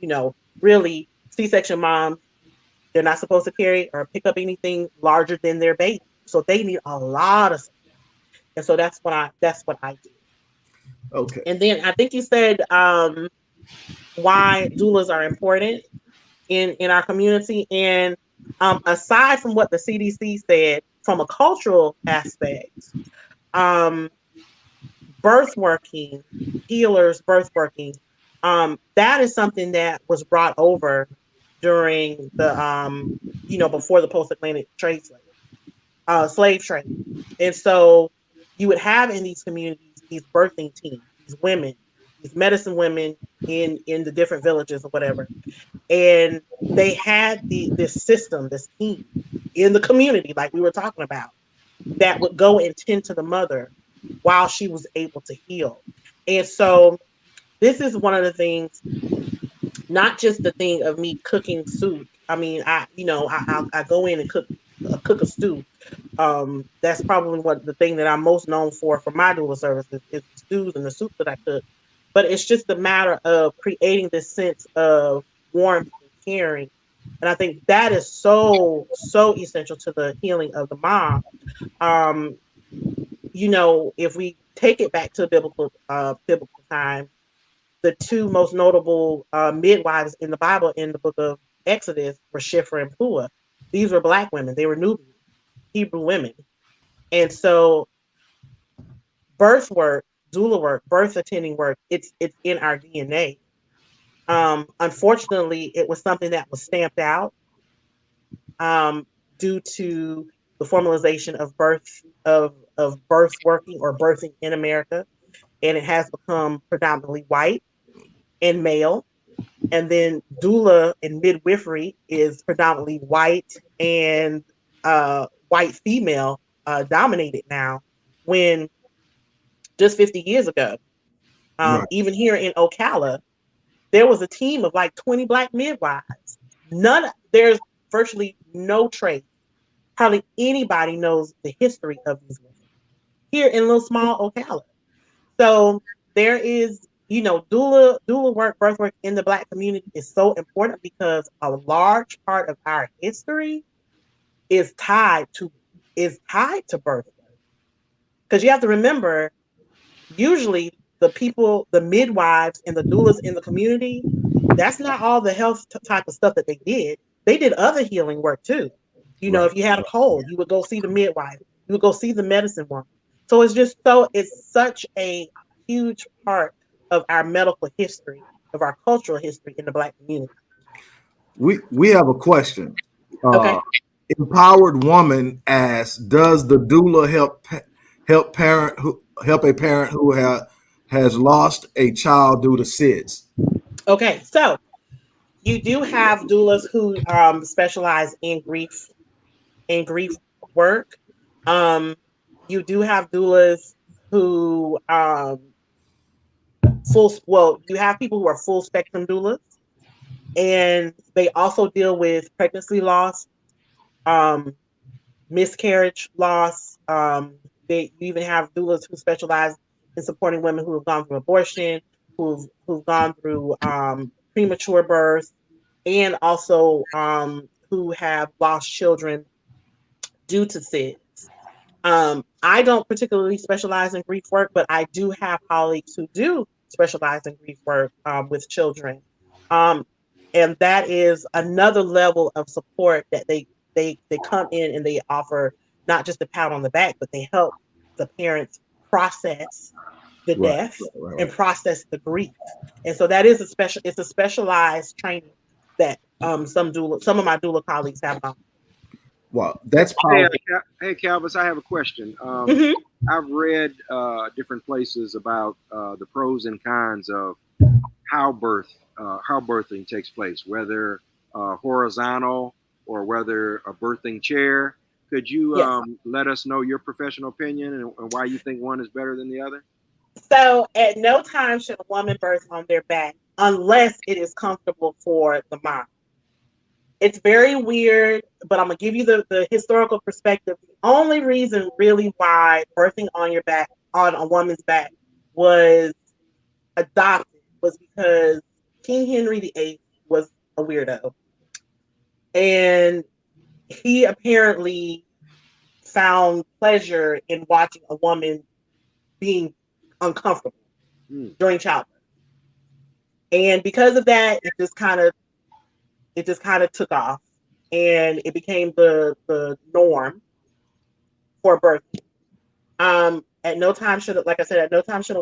really, C-section moms, they're not supposed to carry or pick up anything larger than their baby, so they need a lot of support. And so that's what I do. Okay. And then I think you said why doulas are important in our community. And aside from what the CDC said, from a cultural aspect, birth working, healers, birth working, that is something that was brought over during the before the post-Atlantic slave trade. And so you would have in these communities these birthing teams, these women, these medicine women in the different villages or whatever. And they had this system, this team in the community, like we were talking about, that would go and tend to the mother while she was able to heal. And so this is one of the things, not just the thing of me cooking soup. I mean, I go in and cook a stew. That's probably what the thing that I'm most known for my doula services is the stews and the soup that I cook. But it's just a matter of creating this sense of warmth and caring. And I think that is so, so essential to the healing of the mom. If we take it back to biblical time, the two most notable midwives in the Bible in the book of Exodus were Shiphrah and Puah. These were Black women. They were Nubian, Hebrew women. And so birth work, doula work, birth attending work, it's in our DNA. Unfortunately, it was something that was stamped out due to the formalization of birth working or birthing in America, and it has become predominantly white and male. And then doula and midwifery is predominantly white and white female dominated now, when just 50 years ago, Right. even here in Ocala, there was a team of like 20 Black midwives. There's virtually no trace. Hardly anybody knows the history of these women here in little small Ocala. So there is, doula work, birth work in the Black community is so important, because a large part of our history is tied to birth work. Because you have to remember, usually the midwives and the doulas in the community, that's not all the health type of stuff that they did. They did other healing work too. You know, if you had a cold, you would go see the midwife. You would go see the medicine woman. So it's such a huge part of our medical history, of our cultural history in the Black community. We have a question. Okay. Empowered Woman asks, does the doula help a parent who has lost a child due to SIDS? Okay, so you do have doulas who specialize in grief work. You do have doulas who you have people who are full spectrum doulas, and they also deal with pregnancy loss, miscarriage loss. You even have doulas who specialize in supporting women who have gone through abortion, who've gone through premature birth, and also who have lost children due to SIDS. I don't particularly specialize in grief work, but I do have colleagues who do specialize in grief work with children. And that is another level of support that they come in and they offer, not just a pat on the back, but they help the parents process the death and process the grief. And so that is it's a specialized training that some of my doula colleagues have on. Wow, that's powerful. Hey, Calvis, I have a question. I've read different places about the pros and cons of how birthing takes place, whether horizontal or whether a birthing chair. Could you let us know your professional opinion and why you think one is better than the other? So at no time should a woman birth on their back unless it is comfortable for the mom. It's very weird, but I'm going to give you the historical perspective. The only reason really why birthing on your back, on a woman's back, was adopted was because King Henry VIII was a weirdo. And he apparently found pleasure in watching a woman being uncomfortable during childbirth. And because of that, it just kind of took off, and it became the norm for birthing. At no time should a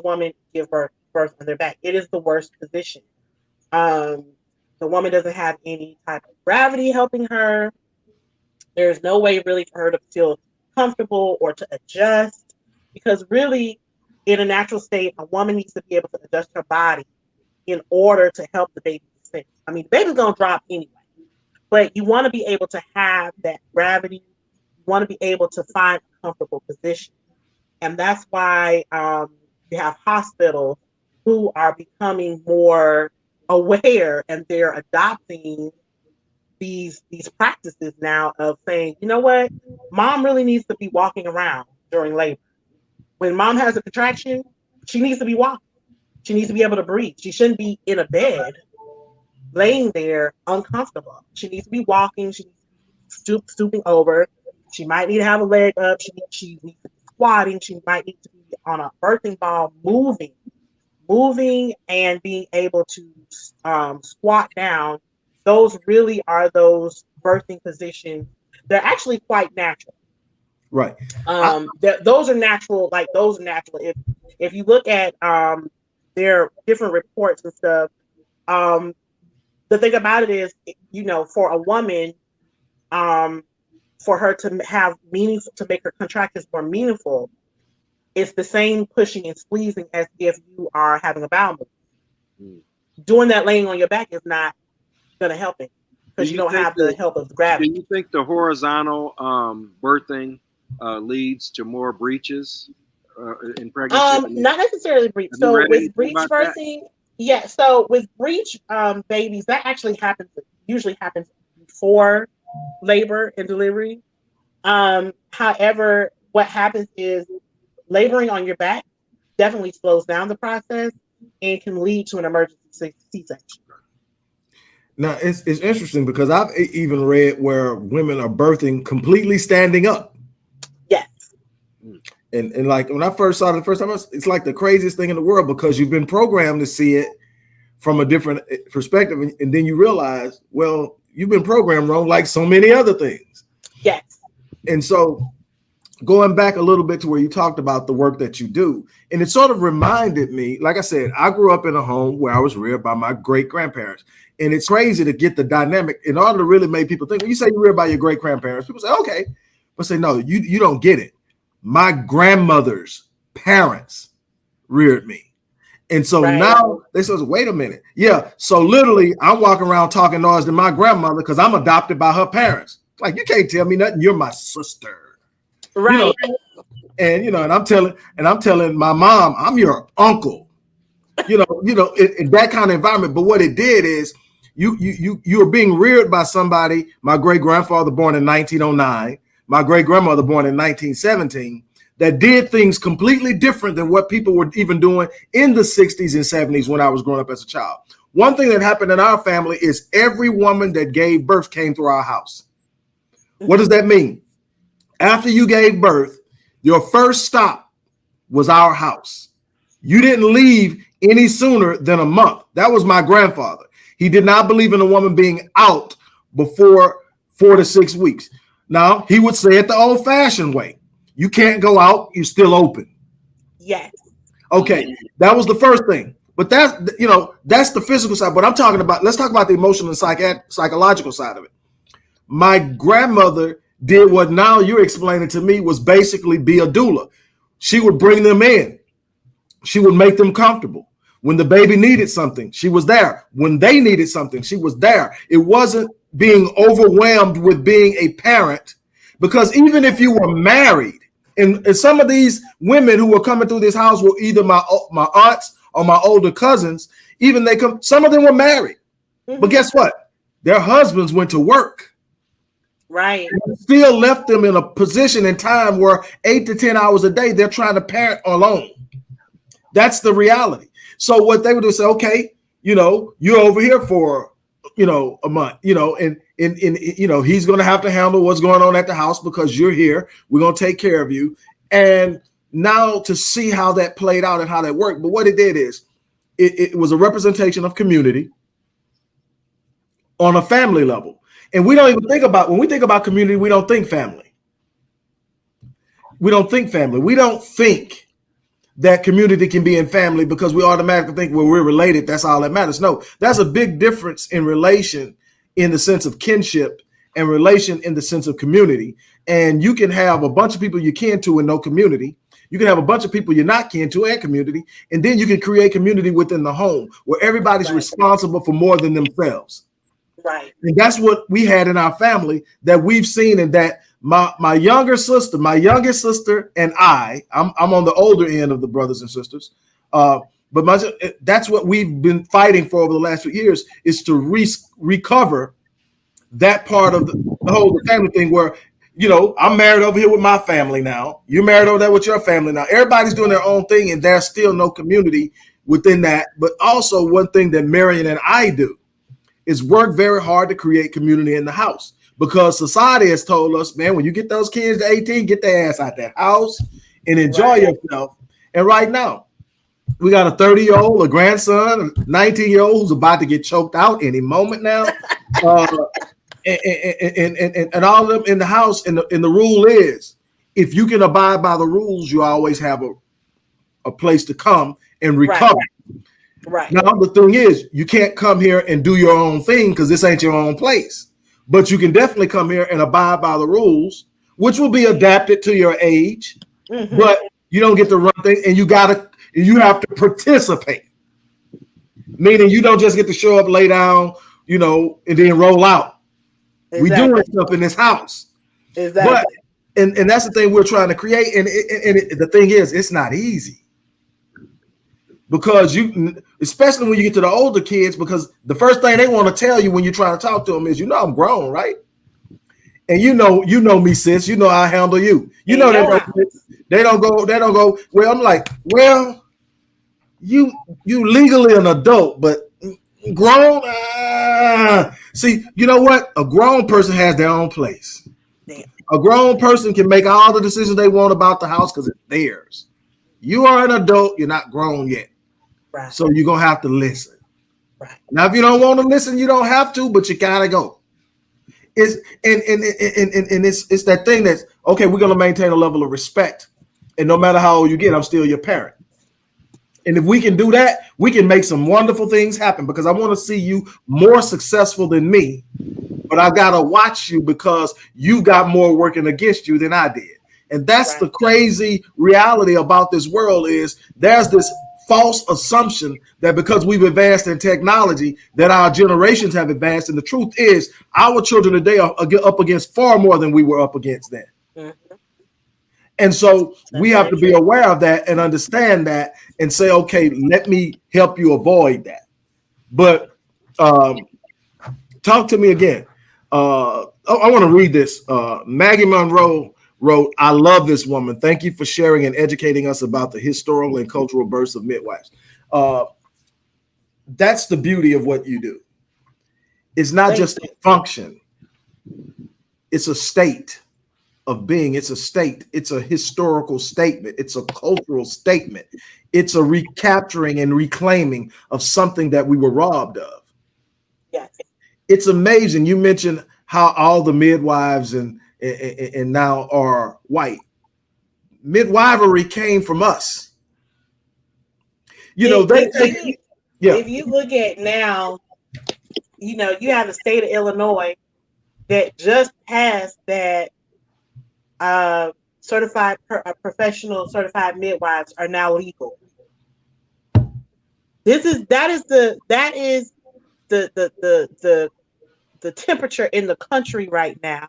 woman give birth on their back. It is the worst position. The woman doesn't have any type of gravity helping her. There's no way really for her to feel comfortable or to adjust, because really, in a natural state, a woman needs to be able to adjust her body in order to help the baby descend. I mean, the baby's gonna drop anyway, but you want to be able to have that gravity. You want to be able to find a comfortable position, and that's why you have hospitals who are becoming more aware, and they're adopting these practices now of saying, you know what, mom really needs to be walking around during labor. When mom has a contraction, she needs to be walking. She needs to be able to breathe. She shouldn't be in a bed laying there uncomfortable. She needs to be walking. She needs to be stooping over. She might need to have a leg up. She needs to be squatting. She might need to be on a birthing ball, moving and being able to squat down. Those really are those birthing positions. They're actually quite natural. Right. Those are natural. If you look at their different reports and stuff, the thing about it is, for a woman, for her to have meaningful, to make her contractions more meaningful, it's the same pushing and squeezing as if you are having a bowel movement. Doing that laying on your back is not going to help it, because you don't have the help of the gravity. Do you think the horizontal birthing leads to more breaches in pregnancy? Not necessarily breech. So with breech birthing, so with breech babies, that actually usually happens before labor and delivery. However, what happens is laboring on your back definitely slows down the process and can lead to an emergency C-section. Now, it's interesting because I've even read where women are birthing completely standing up. Yes. And like when I first saw it the first time, it's like the craziest thing in the world, because you've been programmed to see it from a different perspective, and then you realize, well, you've been programmed wrong, like so many other things. Yes. And so, going back a little bit to where you talked about the work that you do, and it sort of reminded me, like I said, I grew up in a home where I was reared by my great grandparents, and it's crazy to get the dynamic in order to really make people think. When you say you're reared by your great grandparents, people say, okay, but say, no, you don't get it. My grandmother's parents reared me. And so now they says, wait a minute. Yeah. So literally I'm walking around talking noise to my grandmother because I'm adopted by her parents. Like, you can't tell me nothing. You're my sister. Right. And and I'm telling my mom, I'm your uncle. In that kind of environment. But what it did is you were being reared by somebody, my great grandfather born in 1909, my great grandmother born in 1917. That did things completely different than what people were even doing in the 60s and 70s when I was growing up as a child. One thing that happened in our family is every woman that gave birth came through our house. What does that mean? After you gave birth, your first stop was our house. You didn't leave any sooner than a month. That was my grandfather. He did not believe in a woman being out before 4 to 6 weeks. Now, he would say it the old-fashioned way. You can't go out. You're still open. Yes. Okay. That was the first thing. But that's the physical side. But I'm talking about, let's talk about the emotional and psychological side of it. My grandmother did what now you're explaining to me was basically be a doula. She would bring them in. She would make them comfortable. When the baby needed something, she was there. When they needed something, she was there. It wasn't being overwhelmed with being a parent, because even if you were married, and some of these women who were coming through this house were either my aunts or my older cousins. Even some of them were married, but guess what? Their husbands went to work. Right. And still left them in a position in time where 8 to 10 hours a day they're trying to parent alone. That's the reality. So what they would do is say, okay, you're over here for a month, and he's going to have to handle what's going on at the house because you're here. We're going to take care of you. And now to see how that played out and how that worked. But what it did is it was a representation of community on a family level. And we don't even think about, when we think about community, we don't think family. We don't think family. We don't think that community can be in family because we automatically think, well, we're related. That's all that matters. No, that's a big difference in relation in the sense of kinship and relation in the sense of community. And you can have a bunch of people you kin to and no community. You can have a bunch of people you're not kin to and community. And then you can create community within the home where everybody's responsible for more than themselves. Right. And that's what we had in our family that we've seen, and that my youngest sister and I'm on the older end of the brothers and sisters. But that's what we've been fighting for over the last few years, is to recover that part of the whole family thing where, I'm married over here with my family now. You're married over there with your family now. Everybody's doing their own thing and there's still no community within that. But also one thing that Marion and I do is work very hard to create community in the house. Because society has told us, man, when you get those kids to 18, get their ass out that house and enjoy yourself. And right now, we got a 30-year-old, a grandson, a 19-year-old who's about to get choked out any moment now. And all of them in the house. And the rule is, if you can abide by the rules, you always have a place to come and recover. Right. Now, the thing is, you can't come here and do your own thing because this ain't your own place. But you can definitely come here and abide by the rules, which will be adapted to your age. Mm-hmm. But you don't get to run things, and you have to participate. Meaning you don't just get to show up, lay down, and then roll out. Exactly. We doing stuff in this house. Exactly. But and that's the thing we're trying to create. And the thing is, it's not easy. Because especially when you get to the older kids, because the first thing they want to tell you when you're trying to talk to them is, I'm grown, right? And you know me, sis. You know I handle you. They don't go. Well, I'm like, well, you legally an adult, but grown. See, you know what? A grown person has their own place. Damn. A grown person can make all the decisions they want about the house because it's theirs. You are an adult. You're not grown yet. Right. So you're going to have to listen. Right. Now, if you don't want to listen, you don't have to, but you gotta go. It's and it's that thing that's okay. We're gonna maintain a level of respect, and no matter how old you get, I'm still your parent. And if we can do that, we can make some wonderful things happen. Because I want to see you more successful than me, but I gotta watch you because you got more working against you than I did. And that's the crazy reality about this world is there's this false assumption that because we've advanced in technology that our generations have advanced. And the truth is our children today are up against far more than we were up against then. Mm-hmm. And so we have to be aware of that and understand that and say, okay, let me help you avoid that. But talk to me again. I want to read this. Maggie Monroe wrote, I love this woman. Thank you for sharing and educating us about the historical and cultural births of midwives. That's the beauty of what you do. It's not just a function. It's a state of being. It's a state. It's a historical statement. It's a cultural statement. It's a recapturing and reclaiming of something that we were robbed of. Yes. It's amazing. You mentioned how all the midwives and now are white. Midwifery came from us. If you look at now, you have the state of Illinois that just passed that professional certified midwives are now legal. That is the temperature in the country right now.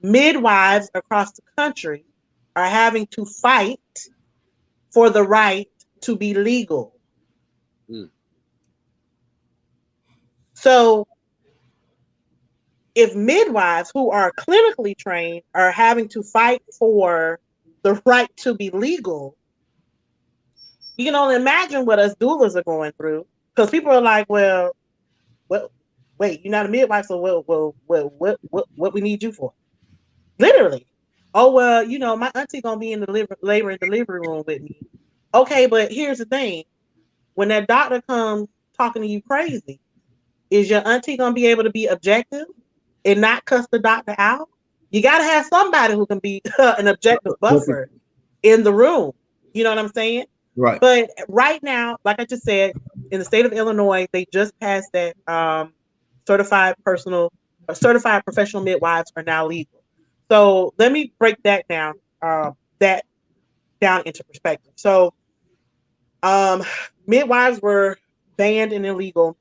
Midwives across the country are having to fight for the right to be legal. Mm. So if midwives who are clinically trained are having to fight for the right to be legal, you can only imagine what us doulas are going through. Because people are like, well, wait, you're not a midwife, so what we need you for? Literally. Oh, well, my auntie gonna be in the labor and delivery room with me. Okay, but here's the thing. When that doctor comes talking to you crazy, is your auntie gonna be able to be objective and not cuss the doctor out? You gotta have somebody who can be an objective buffer in the room. You know what I'm saying? Right. But right now, like I just said, in the state of Illinois, they just passed that certified professional midwives are now legal. So let me break that down into perspective. So midwives were banned and illegal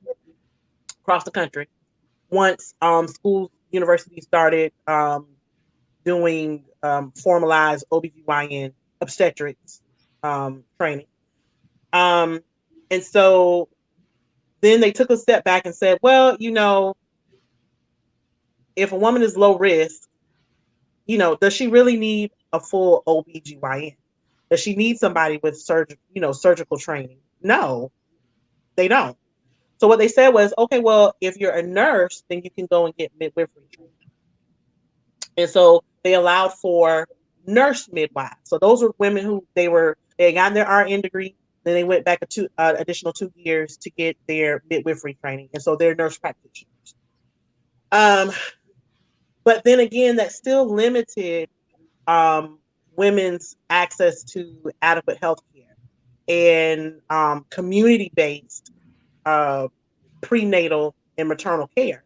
across the country once schools, universities started doing formalized OBGYN obstetrics training. And so then they took a step back and said, well, if a woman is low risk, does she really need a full OBGYN? Does she need somebody with surgical training? No, they don't. So what they said was, okay, well, if you're a nurse, then you can go and get midwifery training. And so they allowed for nurse midwives. So those were women who they had gotten their RN degree, then they went back additional 2 years to get their midwifery training. And so they're nurse practitioners. But then again, that still limited women's access to adequate health care and community-based prenatal and maternal care,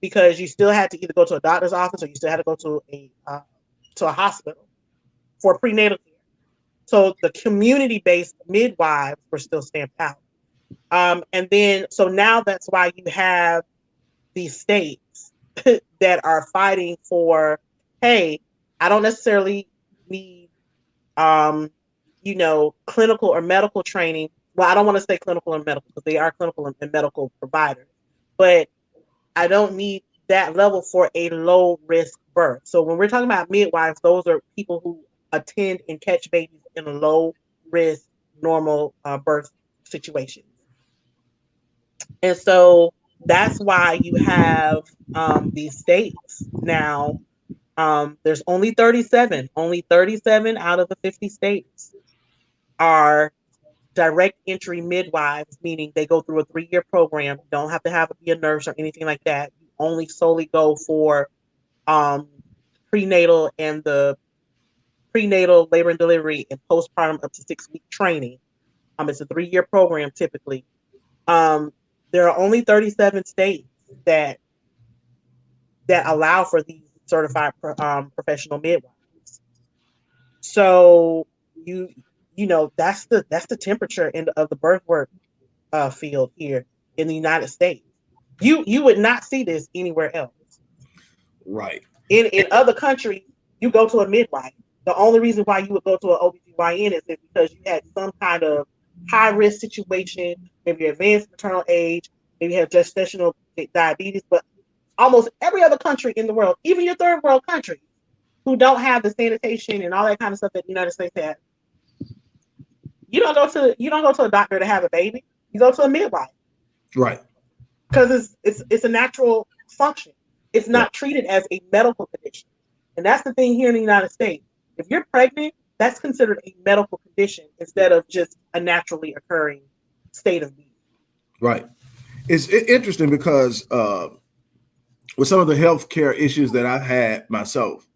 because you still had to either go to a doctor's office or you still had to go to a hospital for prenatal care. So the community-based midwives were still stamped out. And then, so now that's why you have these states that are fighting for, hey, I don't necessarily need, clinical or medical training. Well, I don't want to say clinical and medical because they are clinical and medical providers, but I don't need that level for a low risk birth. So when we're talking about midwives, those are people who attend and catch babies in a low risk, normal birth situations. And so that's why you have these states now. There's only 37 out of the 50 states are direct entry midwives, meaning they go through a 3-year program. Don't have to be a nurse or anything like that. You only solely go for prenatal and the prenatal labor and delivery and postpartum up to 6-week training. It's a 3-year program typically. There are only 37 states that allow for these certified professional midwives. So you know that's the temperature of the birth work field here in the United States. You would not see this anywhere else. Right. In other countries, you go to a midwife. The only reason why you would go to an OBGYN is because you had some kind of high risk situation, maybe advanced maternal age, maybe you have gestational diabetes, but almost every other country in the world, even your third world countries, who don't have the sanitation and all that kind of stuff that the United States has, you don't go to a doctor to have a baby. You go to a midwife. Right. Because it's a natural function. It's not treated as a medical condition. And that's the thing here in the United States. If you're pregnant, that's considered a medical condition instead of just a naturally occurring state of being. Right. It's interesting because with some of the healthcare issues that I've had myself,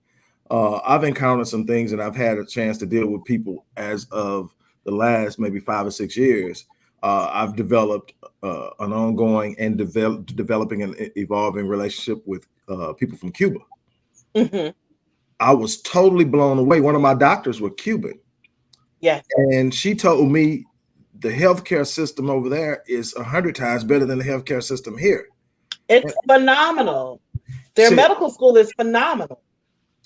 I've encountered some things and I've had a chance to deal with people as of the last maybe 5 or 6 years. I've developed an ongoing and developing and evolving relationship with people from Cuba. Mm-hmm. I was totally blown away. One of my doctors was Cuban. Yes. And she told me the healthcare system over there is 100 times better than the healthcare system here. It's phenomenal. Their medical school is phenomenal.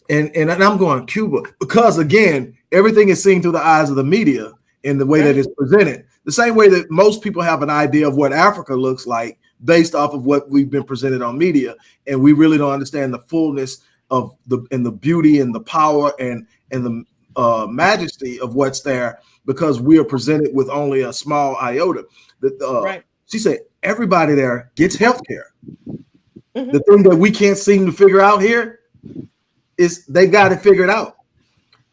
And I'm going Cuba because, again, everything is seen through the eyes of the media in the way that it's presented. The same way that most people have an idea of what Africa looks like based off of what we've been presented on media. And we really don't understand the fullness of the beauty and the power and the majesty of what's there because we are presented with only a small iota. She said everybody there gets health care. Mm-hmm. The thing that we can't seem to figure out here is they've got it figured out.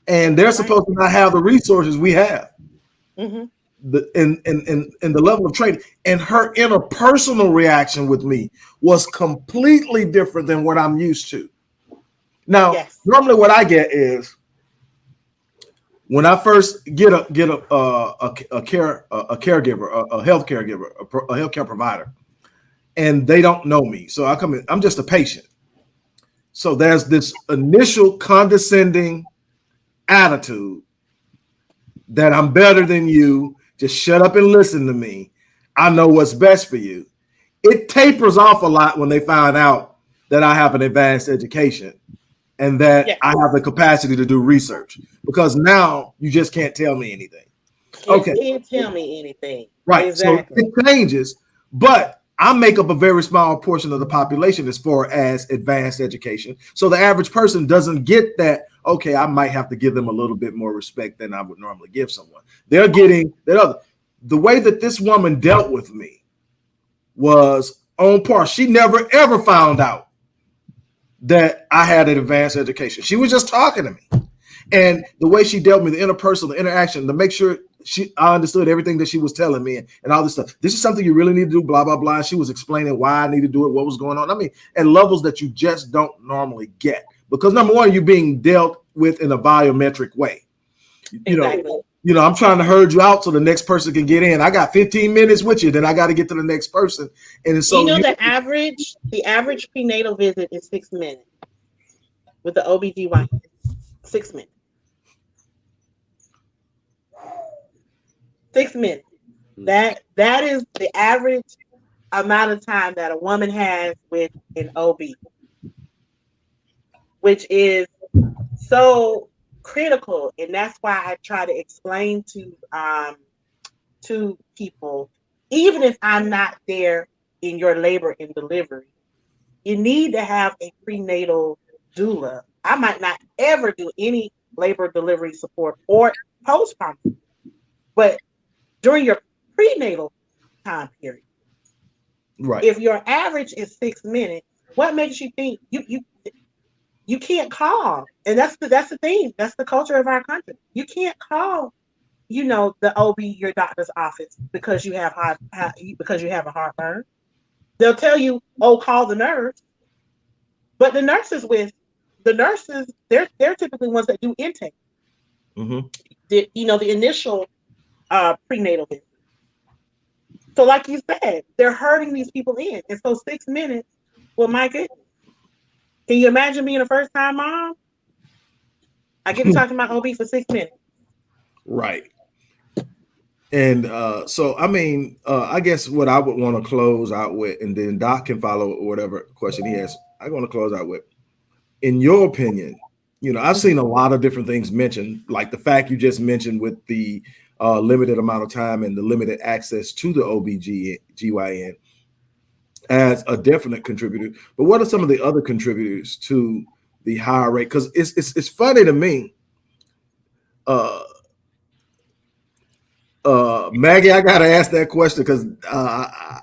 And they're supposed to not have the resources we have. Mm-hmm. The level of training. And her interpersonal reaction with me was completely different than what I'm used to. Now, normally what I get is when I first get a caregiver, a health caregiver, a healthcare provider, and they don't know me. So I come in, I'm just a patient. So there's this initial condescending attitude that I'm better than you. Just shut up and listen to me. I know what's best for you. It tapers off a lot when they find out that I have an advanced education and that I have the capacity to do research, because now you just can't tell me anything. You can't tell me anything. Right. Exactly. So it changes, but I make up a very small portion of the population as far as advanced education. So the average person doesn't get that, okay, I might have to give them a little bit more respect than I would normally give someone. They're getting that other. The way that this woman dealt with me was on par. She never, ever found out that I had an advanced education. She was just talking to me. And the way she dealt with me, the interpersonal, the interaction, to make sure I understood everything that she was telling me and all this stuff. This is something you really need to do, blah, blah, blah. She was explaining why I need to do it, what was going on. I mean, at levels that you just don't normally get. Because number one, you're being dealt with in a volumetric way. You know, I'm trying to herd you out so the next person can get in. I got 15 minutes with you, then I got to get to the next person. And so the average prenatal visit is 6 minutes with the OBGYN. 6 minutes. 6 minutes. That is the average amount of time that a woman has with an OB, which is so critical. And that's why I try to explain to people, even if I'm not there in your labor and delivery, you need to have a prenatal doula. I might not ever do any labor delivery support or postpartum, but during your prenatal time period, right? If your average is 6 minutes, what makes you think you can't call? And that's the thing. That's the culture of our country. You can't call the OB, your doctor's office, because you have because you have a heartburn. They'll tell you, oh, call the nurse. But the nurses, they're typically ones that do intake. Mm-hmm. The initial prenatal visit. So like you said, they're herding these people in. And so 6 minutes, well, my goodness. Can you imagine being a first-time mom? I get to talk to my OB for 6 minutes. Right. And so, I mean, I guess what I would want to close out with, and then Doc can follow whatever question he has. I want to close out with, in your opinion, I've seen a lot of different things mentioned, like the fact you just mentioned with the limited amount of time and the limited access to the OBGYN as a definite contributor. But what are some of the other contributors to the higher rate? Because it's funny to me. Maggie, I gotta ask that question because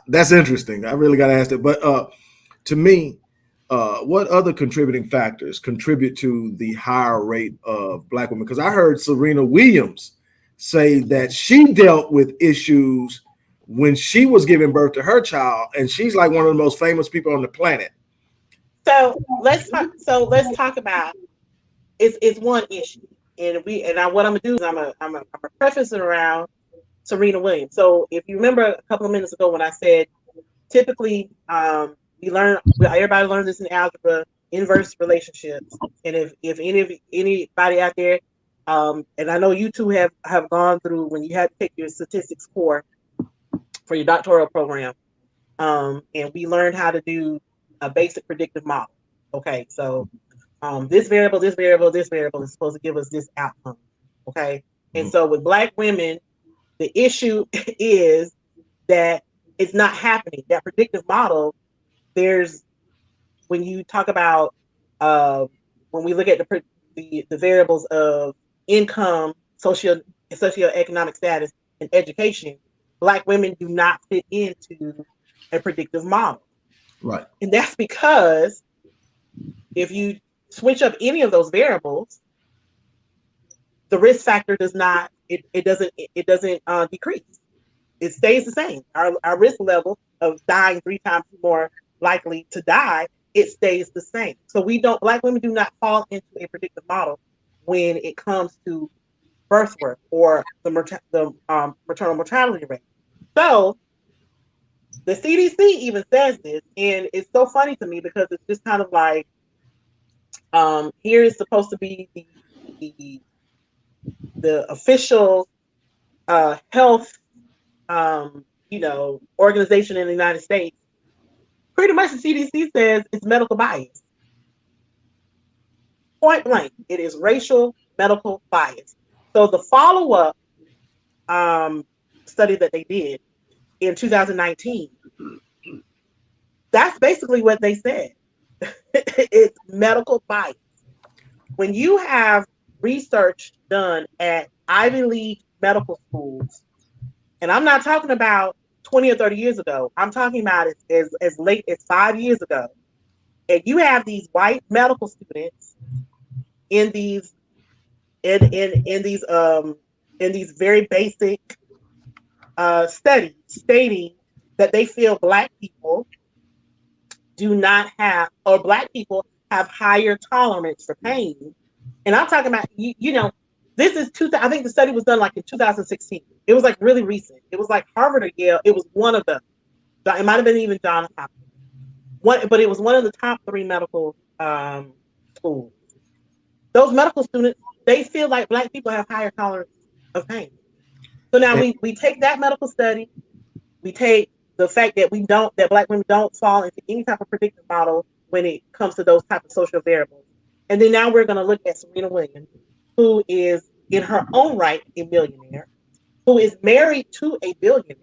that's interesting. I really gotta ask it. But to me, what other contributing factors contribute to the higher rate of Black women? Because I heard Serena Williams say that she dealt with issues when she was giving birth to her child, and she's like one of the most famous people on the planet. So let's talk about it's one issue, and what I'm gonna do is I'm gonna preface it around Serena Williams. So if you remember a couple of minutes ago when I said typically everybody learns this in algebra, inverse relationships. And if anybody out there, and I know you two have gone through when you had to take your statistics core for your doctoral program, and we learned how to do a basic predictive model. Okay, so this variable is supposed to give us this outcome. Okay, and so with Black women, the issue is that it's not happening. That predictive model, when you talk about when we look at the variables of income, socioeconomic status, and education, Black women do not fit into a predictive model. Right. And that's because if you switch up any of those variables, the risk factor doesn't decrease. It stays the same. Our risk level of dying 3 times more likely to die, it stays the same. So Black women do not fall into a predictive model when it comes to birth work or the maternal mortality rate. So the CDC even says this, and it's so funny to me because it's just kind of like, here is supposed to be the official health organization in the United States. Pretty much the CDC says it's medical bias. Point blank, it is racial medical bias. So the follow-up study that they did in 2019, that's basically what they said. It's medical bias. When you have research done at Ivy League medical schools, and I'm not talking about 20 or 30 years ago, I'm talking about as late as 5 years ago, and you have these white medical students in these very basic studies stating that they feel Black people do not have, or Black people have higher tolerance for pain. And I'm talking about, this is I think the study was done like in 2016. It was like really recent. It was like Harvard or Yale. It was one of them. It might have been even Johns Hopkins. But it was one of the top 3 medical schools. Those medical students, they feel like Black people have higher tolerance of pain. So now we take that medical study, we take the fact that that Black women don't fall into any type of predictive model when it comes to those type of social variables. And then now we're going to look at Serena Williams, who is in her own right a millionaire, who is married to a billionaire.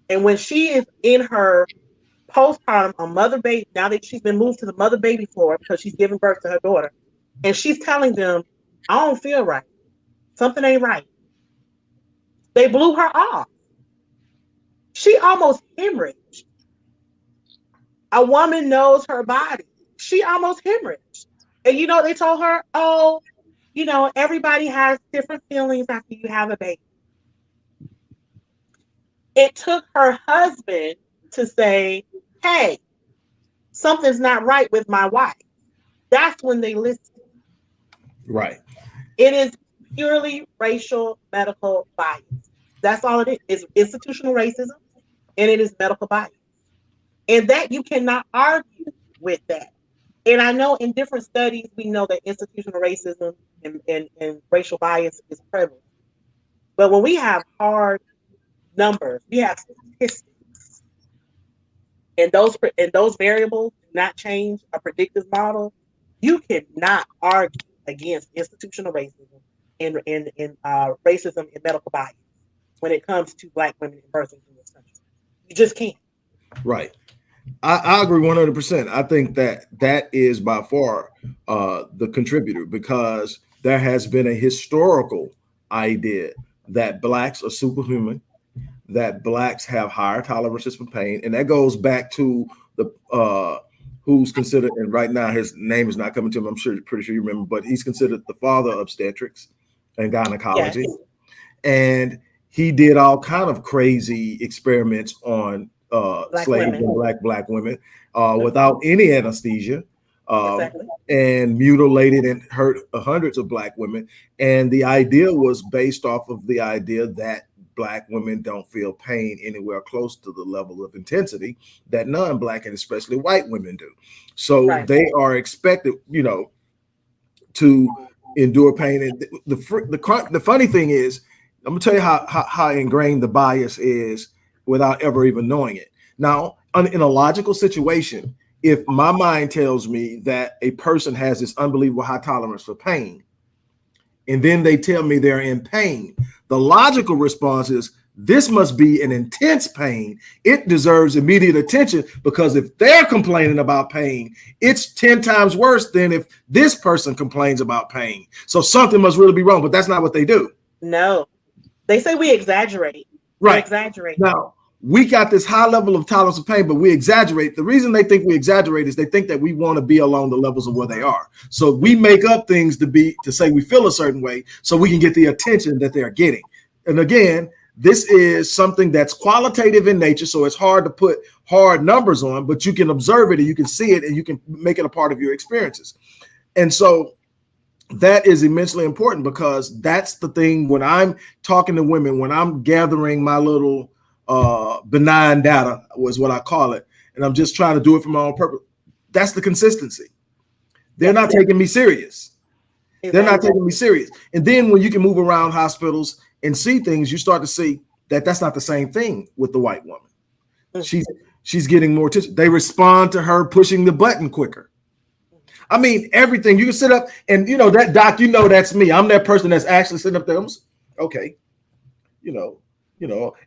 And when she is in her postpartum on mother baby, now that she's been moved to the mother baby floor because she's giving birth to her daughter, and she's telling them, I don't feel right. Something ain't right. They blew her off. She almost hemorrhaged. A woman knows her body. She almost hemorrhaged. And they told her, oh, everybody has different feelings after you have a baby. It took her husband to say, hey, something's not right with my wife. That's when they listened. Right. It is purely racial medical bias. That's all it is. It's institutional racism, and it is medical bias. And that you cannot argue with that. And I know in different studies, we know that institutional racism and racial bias is prevalent. But when we have hard numbers, we have statistics, and those variables do not change a predictive model, you cannot argue against institutional racism and racism and medical bias when it comes to Black women in birthing in this country. You just can't. Right. I agree 100%. I think that is by far the contributor, because there has been a historical idea that Blacks are superhuman, that Blacks have higher tolerances for pain, and that goes back to the who's considered, and right now his name is not coming to him, I'm pretty sure you remember, but he's considered the father of obstetrics and gynecology. Yes. And he did all kind of crazy experiments on slaves and black women without any anesthesia, exactly. And mutilated and hurt hundreds of Black women. And the idea was based off of the idea that Black women don't feel pain anywhere close to the level of intensity that non-Black and especially white women do. So they are expected, to endure pain. And the funny thing is, I'm gonna tell you how ingrained the bias is without ever even knowing it. Now, in a logical situation, if my mind tells me that a person has this unbelievable high tolerance for pain, and then they tell me they're in pain, the logical response is, this must be an intense pain. It deserves immediate attention, because if they're complaining about pain, it's 10 times worse than if this person complains about pain. So something must really be wrong, but that's not what they do. No, they say we exaggerate. Right. We exaggerate. Now, we got this high level of tolerance of pain, but we exaggerate. The reason they think we exaggerate is they think that we want to be along the levels of where they are. So we make up things to say we feel a certain way so we can get the attention that they're getting. And again, this is something that's qualitative in nature, so it's hard to put hard numbers on, but you can observe it and you can see it and you can make it a part of your experiences. And so that is immensely important, because that's the thing when I'm talking to women, when I'm gathering my little benign data, was what I call it, and I'm just trying to do it for my own purpose. That's the consistency. They're not taking me serious. They're not taking me serious. And then when you can move around hospitals and see things, you start to see that that's not the same thing with the white woman. She's getting more attention. They respond to her pushing the button quicker. I mean, everything. You can sit up and, that doc, that's me. I'm that person that's actually sitting up there. Okay.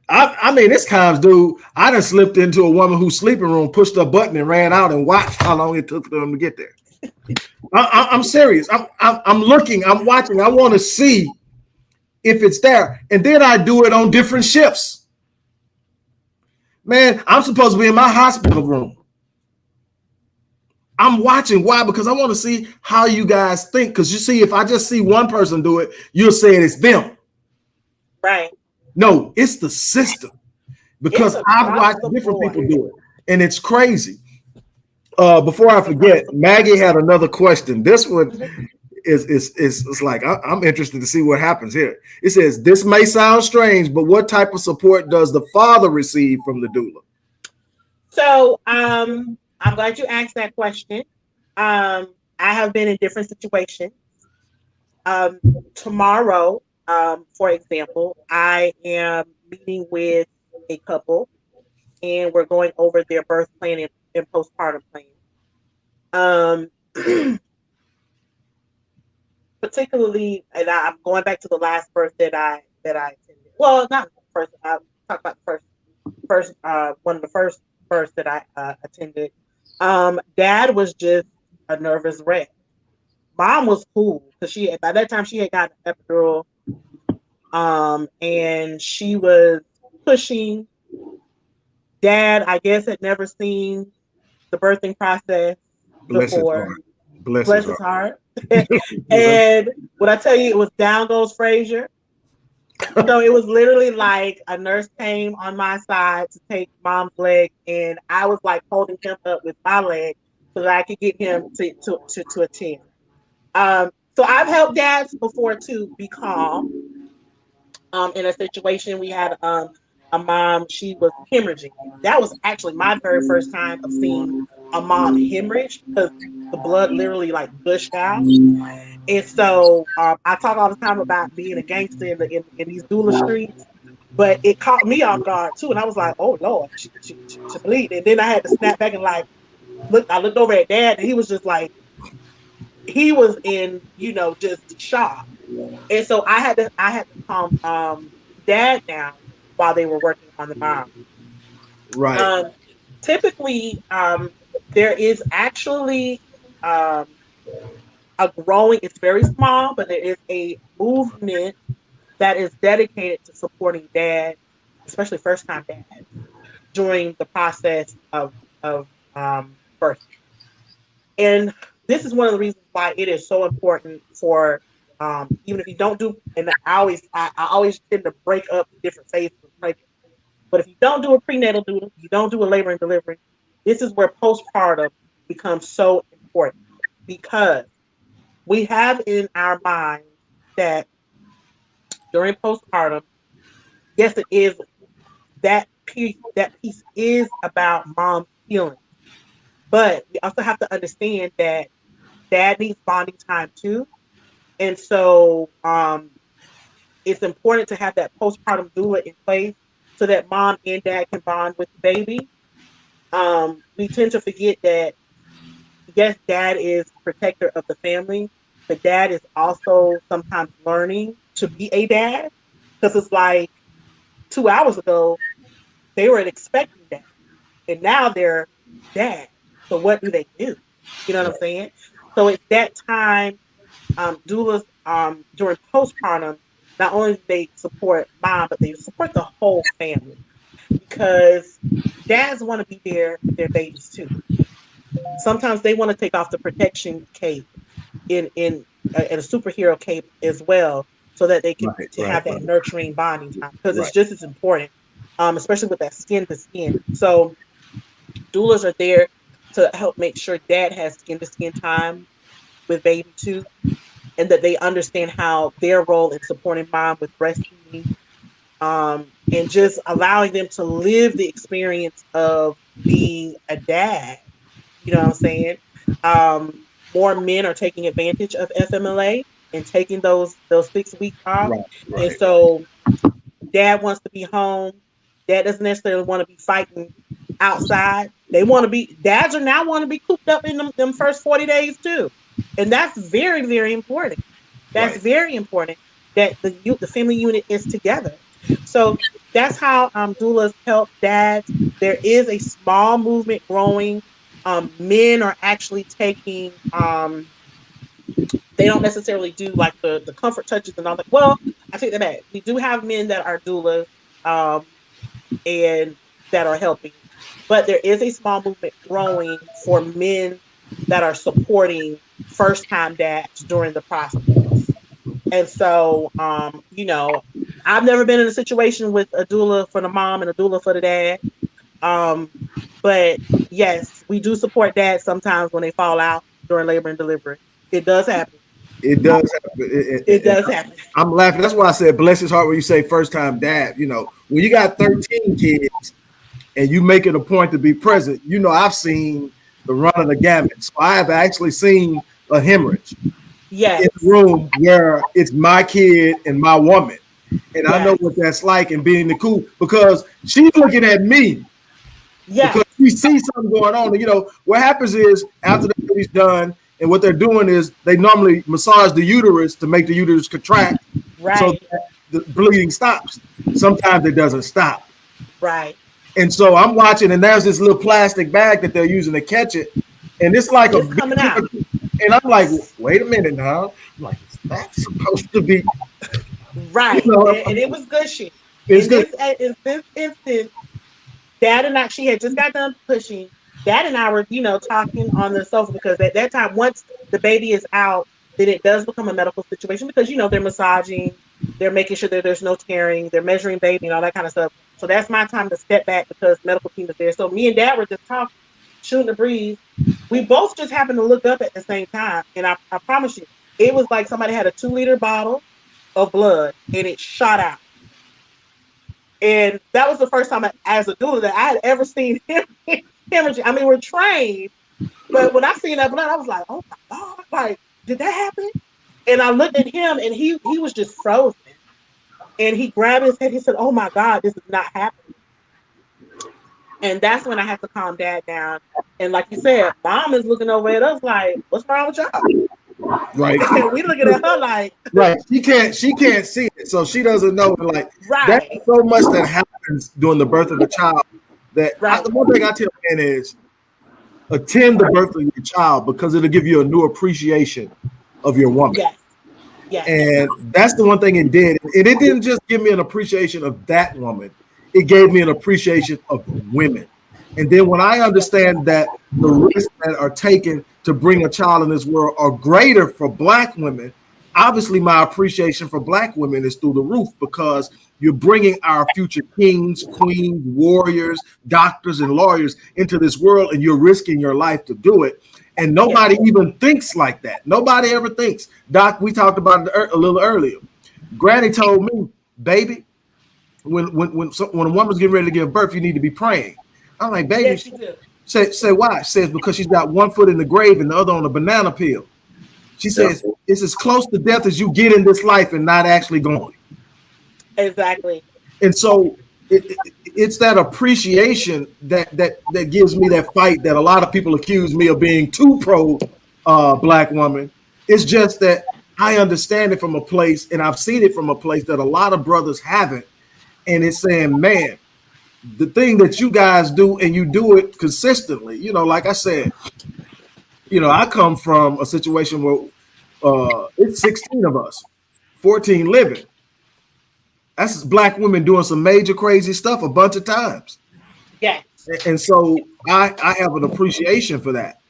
I mean, it's times, dude, I done slipped into a woman whose sleeping room, pushed a button and ran out and watched how long it took for them to get there. I'm serious. I'm looking, I'm watching. I want to see if it's there. And then I do it on different shifts. Man, I'm supposed to be in my hospital room. I'm watching. Why? Because I want to see how you guys think. Because you see, if I just see one person do it, you'll say it's them. Right. No, it's the system. Because I've watched different people do it. And it's crazy. Before I forget, Maggie had another question. This one is like, I'm interested to see what happens here. It says, this may sound strange, but what type of support does the father receive from the doula? So I'm glad you asked that question. I have been in different situations. Tomorrow, for example, I am meeting with a couple, and we're going over their birth plan and postpartum plan. Particularly, and I'm going back to the last birth that I attended. Well, not first. I'll talk about the first one of the first births that I attended. Dad was just a nervous wreck. Mom was cool because by that time she had got an epidural, and she was pushing. Dad, I guess, had never seen the birthing process before. Bless his heart. And When I tell you it was down goes Frazier. So it was literally like a nurse came on my side to take mom's leg, and I was like holding him up with my leg so that I could get him to attend. So I've helped dads before to be calm. In a situation we had a mom, she was hemorrhaging. That was actually my very first time of seeing a mom hemorrhage because the blood literally like gushed out. And so I talk all the time about being a gangster in these doula streets, but it caught me off guard too. And I was like, oh Lord, she bleed. And then I had to snap back and like I looked over at dad and he was just like, he was in, just shock. And so I had to calm dad down while they were working on the mom. Right. Typically, there is actually a growing, it's very small, but there is a movement that is dedicated to supporting dad, especially first time dad, during the process of birth. And this is one of the reasons why it is so important for even if you don't do, and I always tend to break up different phases of pregnancy. But if you don't do a prenatal doula, you don't do a labor and delivery, this is where postpartum becomes so important because we have in our mind that during postpartum, yes, it is that piece is about mom's healing. But we also have to understand that dad needs bonding time too. And so it's important to have that postpartum doula in place so that mom and dad can bond with the baby. We tend to forget that, yes, dad is protector of the family, but dad is also sometimes learning to be a dad. Because it's like 2 hours ago, they were expecting that. And now they're dad. So what do they do? You know what I'm saying? So it's that time, doulas during postpartum, not only do they support mom, but they support the whole family because dads want to be there with their babies too. Sometimes they want to take off the protection cape in a superhero cape as well, so that they can have that nurturing bonding time because it's just as important, especially with that skin to skin. So doulas are there to help make sure dad has skin to skin time with baby too, and that they understand how their role in supporting mom with breastfeeding, and just allowing them to live the experience of being a dad. You know what I'm saying? More men are taking advantage of FMLA and taking those 6 weeks off. And so dad wants to be home. Dad doesn't necessarily want to be fighting outside. Dads are now want to be cooped up in them first 40 days too. And that's very, very important. That's very important that the family unit is together. So that's how doulas help dads. There is a small movement growing. Men are actually taking, they don't necessarily do like the comfort touches and all that. Well, I take that back. We do have men that are doulas and that are helping. But there is a small movement growing for men that are supporting first-time dads during the process. And so, I've never been in a situation with a doula for the mom and a doula for the dad. But yes, we do support dads sometimes when they fall out during labor and delivery. It does happen. It does happen. It does happen. I'm laughing. That's why I said, bless his heart when you say first-time dad. When you got 13 kids and you make it a point to be present, I've seen the run of the gamut. So I have actually seen a hemorrhage in the room where it's my kid and my woman. And I know what that's like and being the cool because she's looking at me. Yeah. Because we see something going on. And, what happens is after the baby's done and what they're doing is they normally massage the uterus to make the uterus contract. So that the bleeding stops. Sometimes it doesn't stop. Right. And so I'm watching and there's this little plastic bag that they're using to catch it. And it's like it's coming out. And I'm like, wait a minute now. I'm like, that's supposed to be. Right. And it was gushy. In this instance, Dad and I, she had just got done pushing. Dad and I were, talking on the sofa because at that time, once the baby is out, then it does become a medical situation because, you know, they're massaging, they're making sure that there's no tearing, they're measuring baby and all that kind of stuff. So that's my time to step back because medical team is there. So me and Dad were just talking, shooting the breeze. We both just happened to look up at the same time. And I promise you, it was like somebody had a 2-liter bottle of blood and it shot out. And that was the first time as a doula that I had ever seen hemorrhaging. I mean, we're trained, but when I seen that blood, I was like, oh my God, like, did that happen? And I looked at him and he was just frozen. And he grabbed his head. He said, oh my God, this is not happening. And that's when I had to calm Dad down. And like you said, Mom is looking over at us like, what's wrong with y'all? Right. And we looking at her like, right. She can't see it. So she doesn't know, like, right. That's so much that happens during the birth of a child that the one thing I tell men is attend the birth of your child because it'll give you a new appreciation of your woman. Yes. Yes. And that's the one thing it did. And it didn't just give me an appreciation of that woman. It gave me an appreciation of women. And then when I understand that the risks that are taken to bring a child in this world are greater for Black women, obviously my appreciation for Black women is through the roof because you're bringing our future kings, queens, warriors, doctors, and lawyers into this world, and you're risking your life to do it. And nobody even thinks like that. Nobody ever thinks. Doc, we talked about it a little earlier. Granny told me, baby, when a woman's getting ready to give birth, you need to be praying. I'm like, baby, say why? She says, because she's got one foot in the grave and the other on a banana peel. She says, it's as close to death as you get in this life and not actually going. Exactly. And so it's that appreciation that gives me that fight that a lot of people accuse me of being too pro Black woman. It's just that I understand it from a place, and I've seen it from a place that a lot of brothers haven't. And it's saying, man, the thing that you guys do, and you do it consistently, you know, like I said, you know, I come from a situation where it's 16 of us, 14 living. That's Black women doing some major crazy stuff a bunch of times. Yes. And so I have an appreciation for that.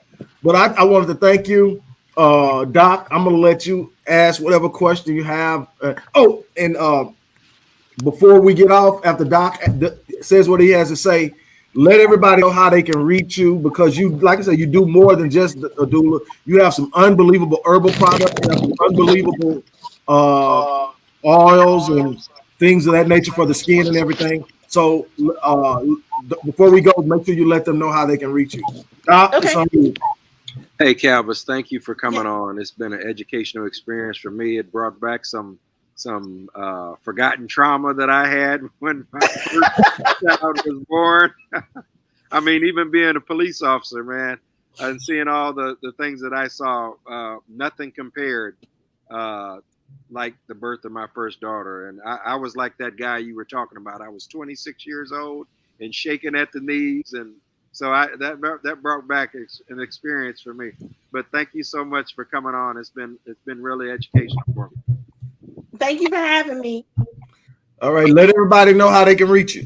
But I wanted to thank you, Doc. I'm going to let you ask whatever question you have. Before we get off, after Doc says what he has to say, let everybody know how they can reach you because you, like I said, you do more than just a doula. You have some unbelievable herbal products, you have some unbelievable oils and things of that nature for the skin and everything. So before we go, make sure you let them know how they can reach you. Doc, it's on you. Hey, Calvis, thank you for coming on. It's been an educational experience for me. It brought back some forgotten trauma that I had when my first child was born. I mean, even being a police officer, man, and seeing all the things that I saw, nothing compared like the birth of my first daughter. And I was like that guy you were talking about. I was 26 years old and shaking at the knees. And so that brought back an experience for me. But thank you so much for coming on. It's been really educational for me. Thank you for having me. All right, let everybody know how they can reach you.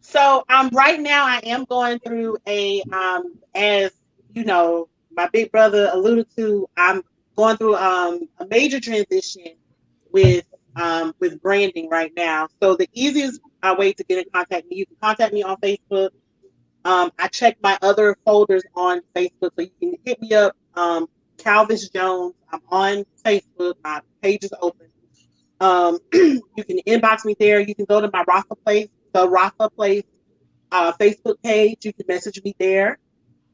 So right now I am going through as you know, my big brother alluded to, I'm going through a major transition with branding right now. So the easiest way to get in contact with me, you can contact me on Facebook. I check my other folders on Facebook, so you can hit me up. Calvis Jones. I'm on Facebook. My page is open. You can inbox me there. You can go to my Rapha Place, the Rapha Place Facebook page. You can message me there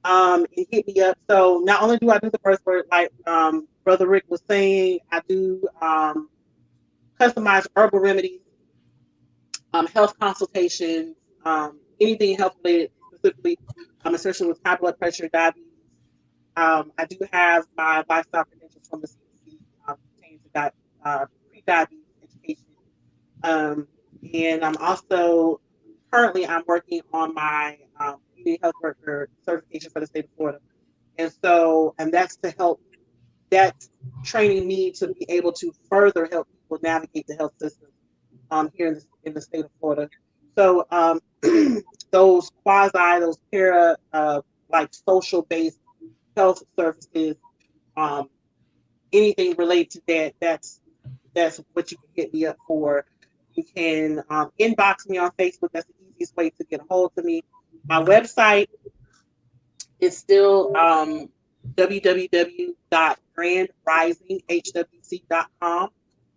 and hit me up. So not only do I do the first word, like Brother Rick was saying, I do customized herbal remedies, health consultations, anything health related, specifically, especially with high blood pressure, diabetes. I do have my lifestyle credentials from the CDC pertaining to pre-diabetes education. And I'm also currently working on my community health worker certification for the state of Florida. And that's to help, that's training me to be able to further help people navigate the health system here in the state of Florida. So those para like social based health services anything related to that, that's what you can hit me up for. You can inbox me on Facebook. That's the easiest way to get a hold of me. My website is still www.grandrisinghwc.com.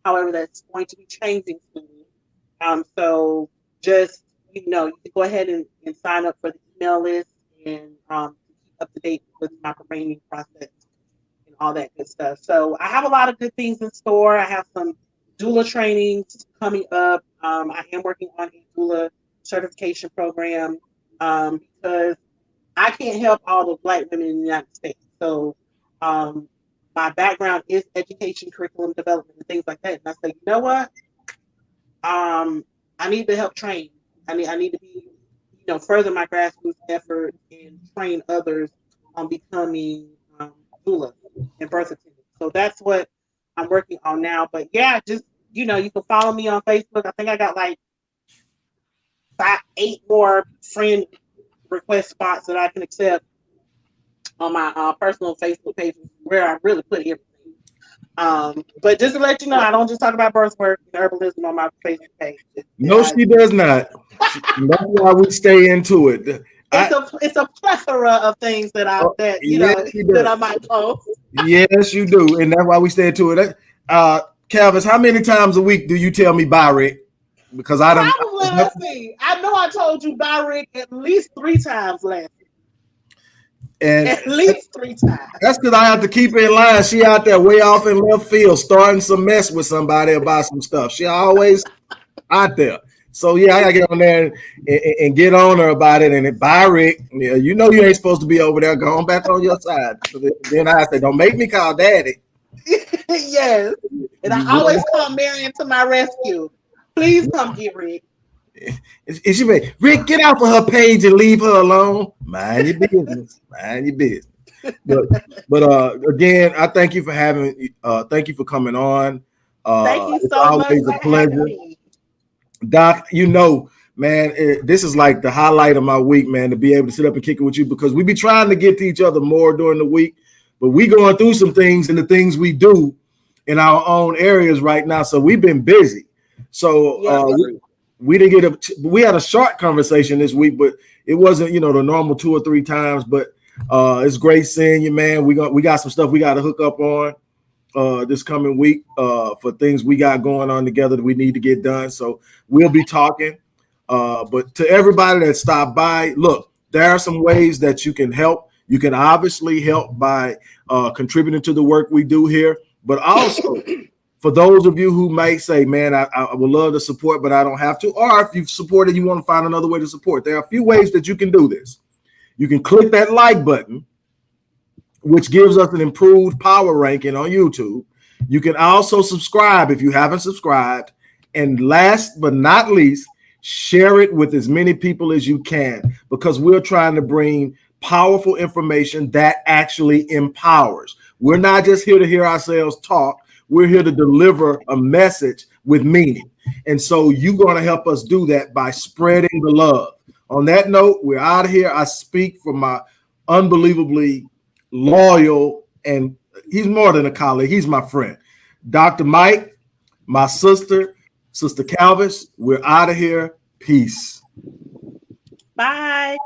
However, that's going to be changing soon. So just, you can go ahead and sign up for the email list and keep up to date with my training process and all that good stuff. So I have a lot of good things in store. I have some doula trainings coming up. I am working on a doula certification program because I can't help all the Black women in the United States. So my background is education, curriculum development, and things like that. And I say, you know what? I need to help train. I need to be, further my grassroots effort and train others on becoming doula and birth attendants. So that's what I'm working on now. But yeah, just you can follow me on Facebook. I think I got like 8 more friend request spots that I can accept on my personal Facebook page, where I really put everything. But just to let you know, I don't just talk about birth work and herbalism on my Facebook page. She does not. That's why we stay into it. It's a plethora of things that I might post. Yes, you do, and that's why we stay into it. Calvis, how many times a week do you tell me bye, Rick? Because I don't. Probably, let's see. I know I told you bye, Rick, at least 3 times last week. And at least 3 times. That's because I have to keep her in line. She out there way off in left field, starting some mess with somebody about some stuff. She always out there. So yeah, I gotta get on there and get on her about it. And bye, Rick. Yeah, you ain't supposed to be over there. Go on back on your side. So then I say, don't make me call Daddy. Yes, and I always call Marion to my rescue. Please come get Rick. Is she ready? Rick, get off of her page and leave her alone. Mind your business. Mind your business. But again, I thank you for thank you for coming on. Thank you so much. It's always a pleasure. Doc, man, this is like the highlight of my week, man, to be able to sit up and kick it with you, because we be trying to get to each other more during the week, but we going through some things and the things we do in our own areas right now. So we've been busy. So we didn't we had a short conversation this week, but it wasn't, the normal 2 or 3 times, but it's great seeing you, man. We got some stuff we got to hook up on this coming week for things we got going on together that we need to get done. So we'll be talking. But to everybody that stopped by, look, there are some ways that you can help. You can obviously help by contributing to the work we do here, but also for those of you who might say, man, I would love to support, but I don't have to, or if you've supported, you want to find another way to support, there are a few ways that you can do this. You can click that like button, which gives us an improved power ranking on YouTube. You can also subscribe if you haven't subscribed. And last but not least, share it with as many people as you can, because we're trying to bring powerful information that actually empowers. We're not just here to hear ourselves talk. We're here to deliver a message with meaning. And so you're going to help us do that by spreading the love. On that note, we're out of here. I speak from my unbelievably loyal, and he's more than a colleague. He's my friend, Dr. Mike, my sister Calvis. We're out of here. Peace. Bye.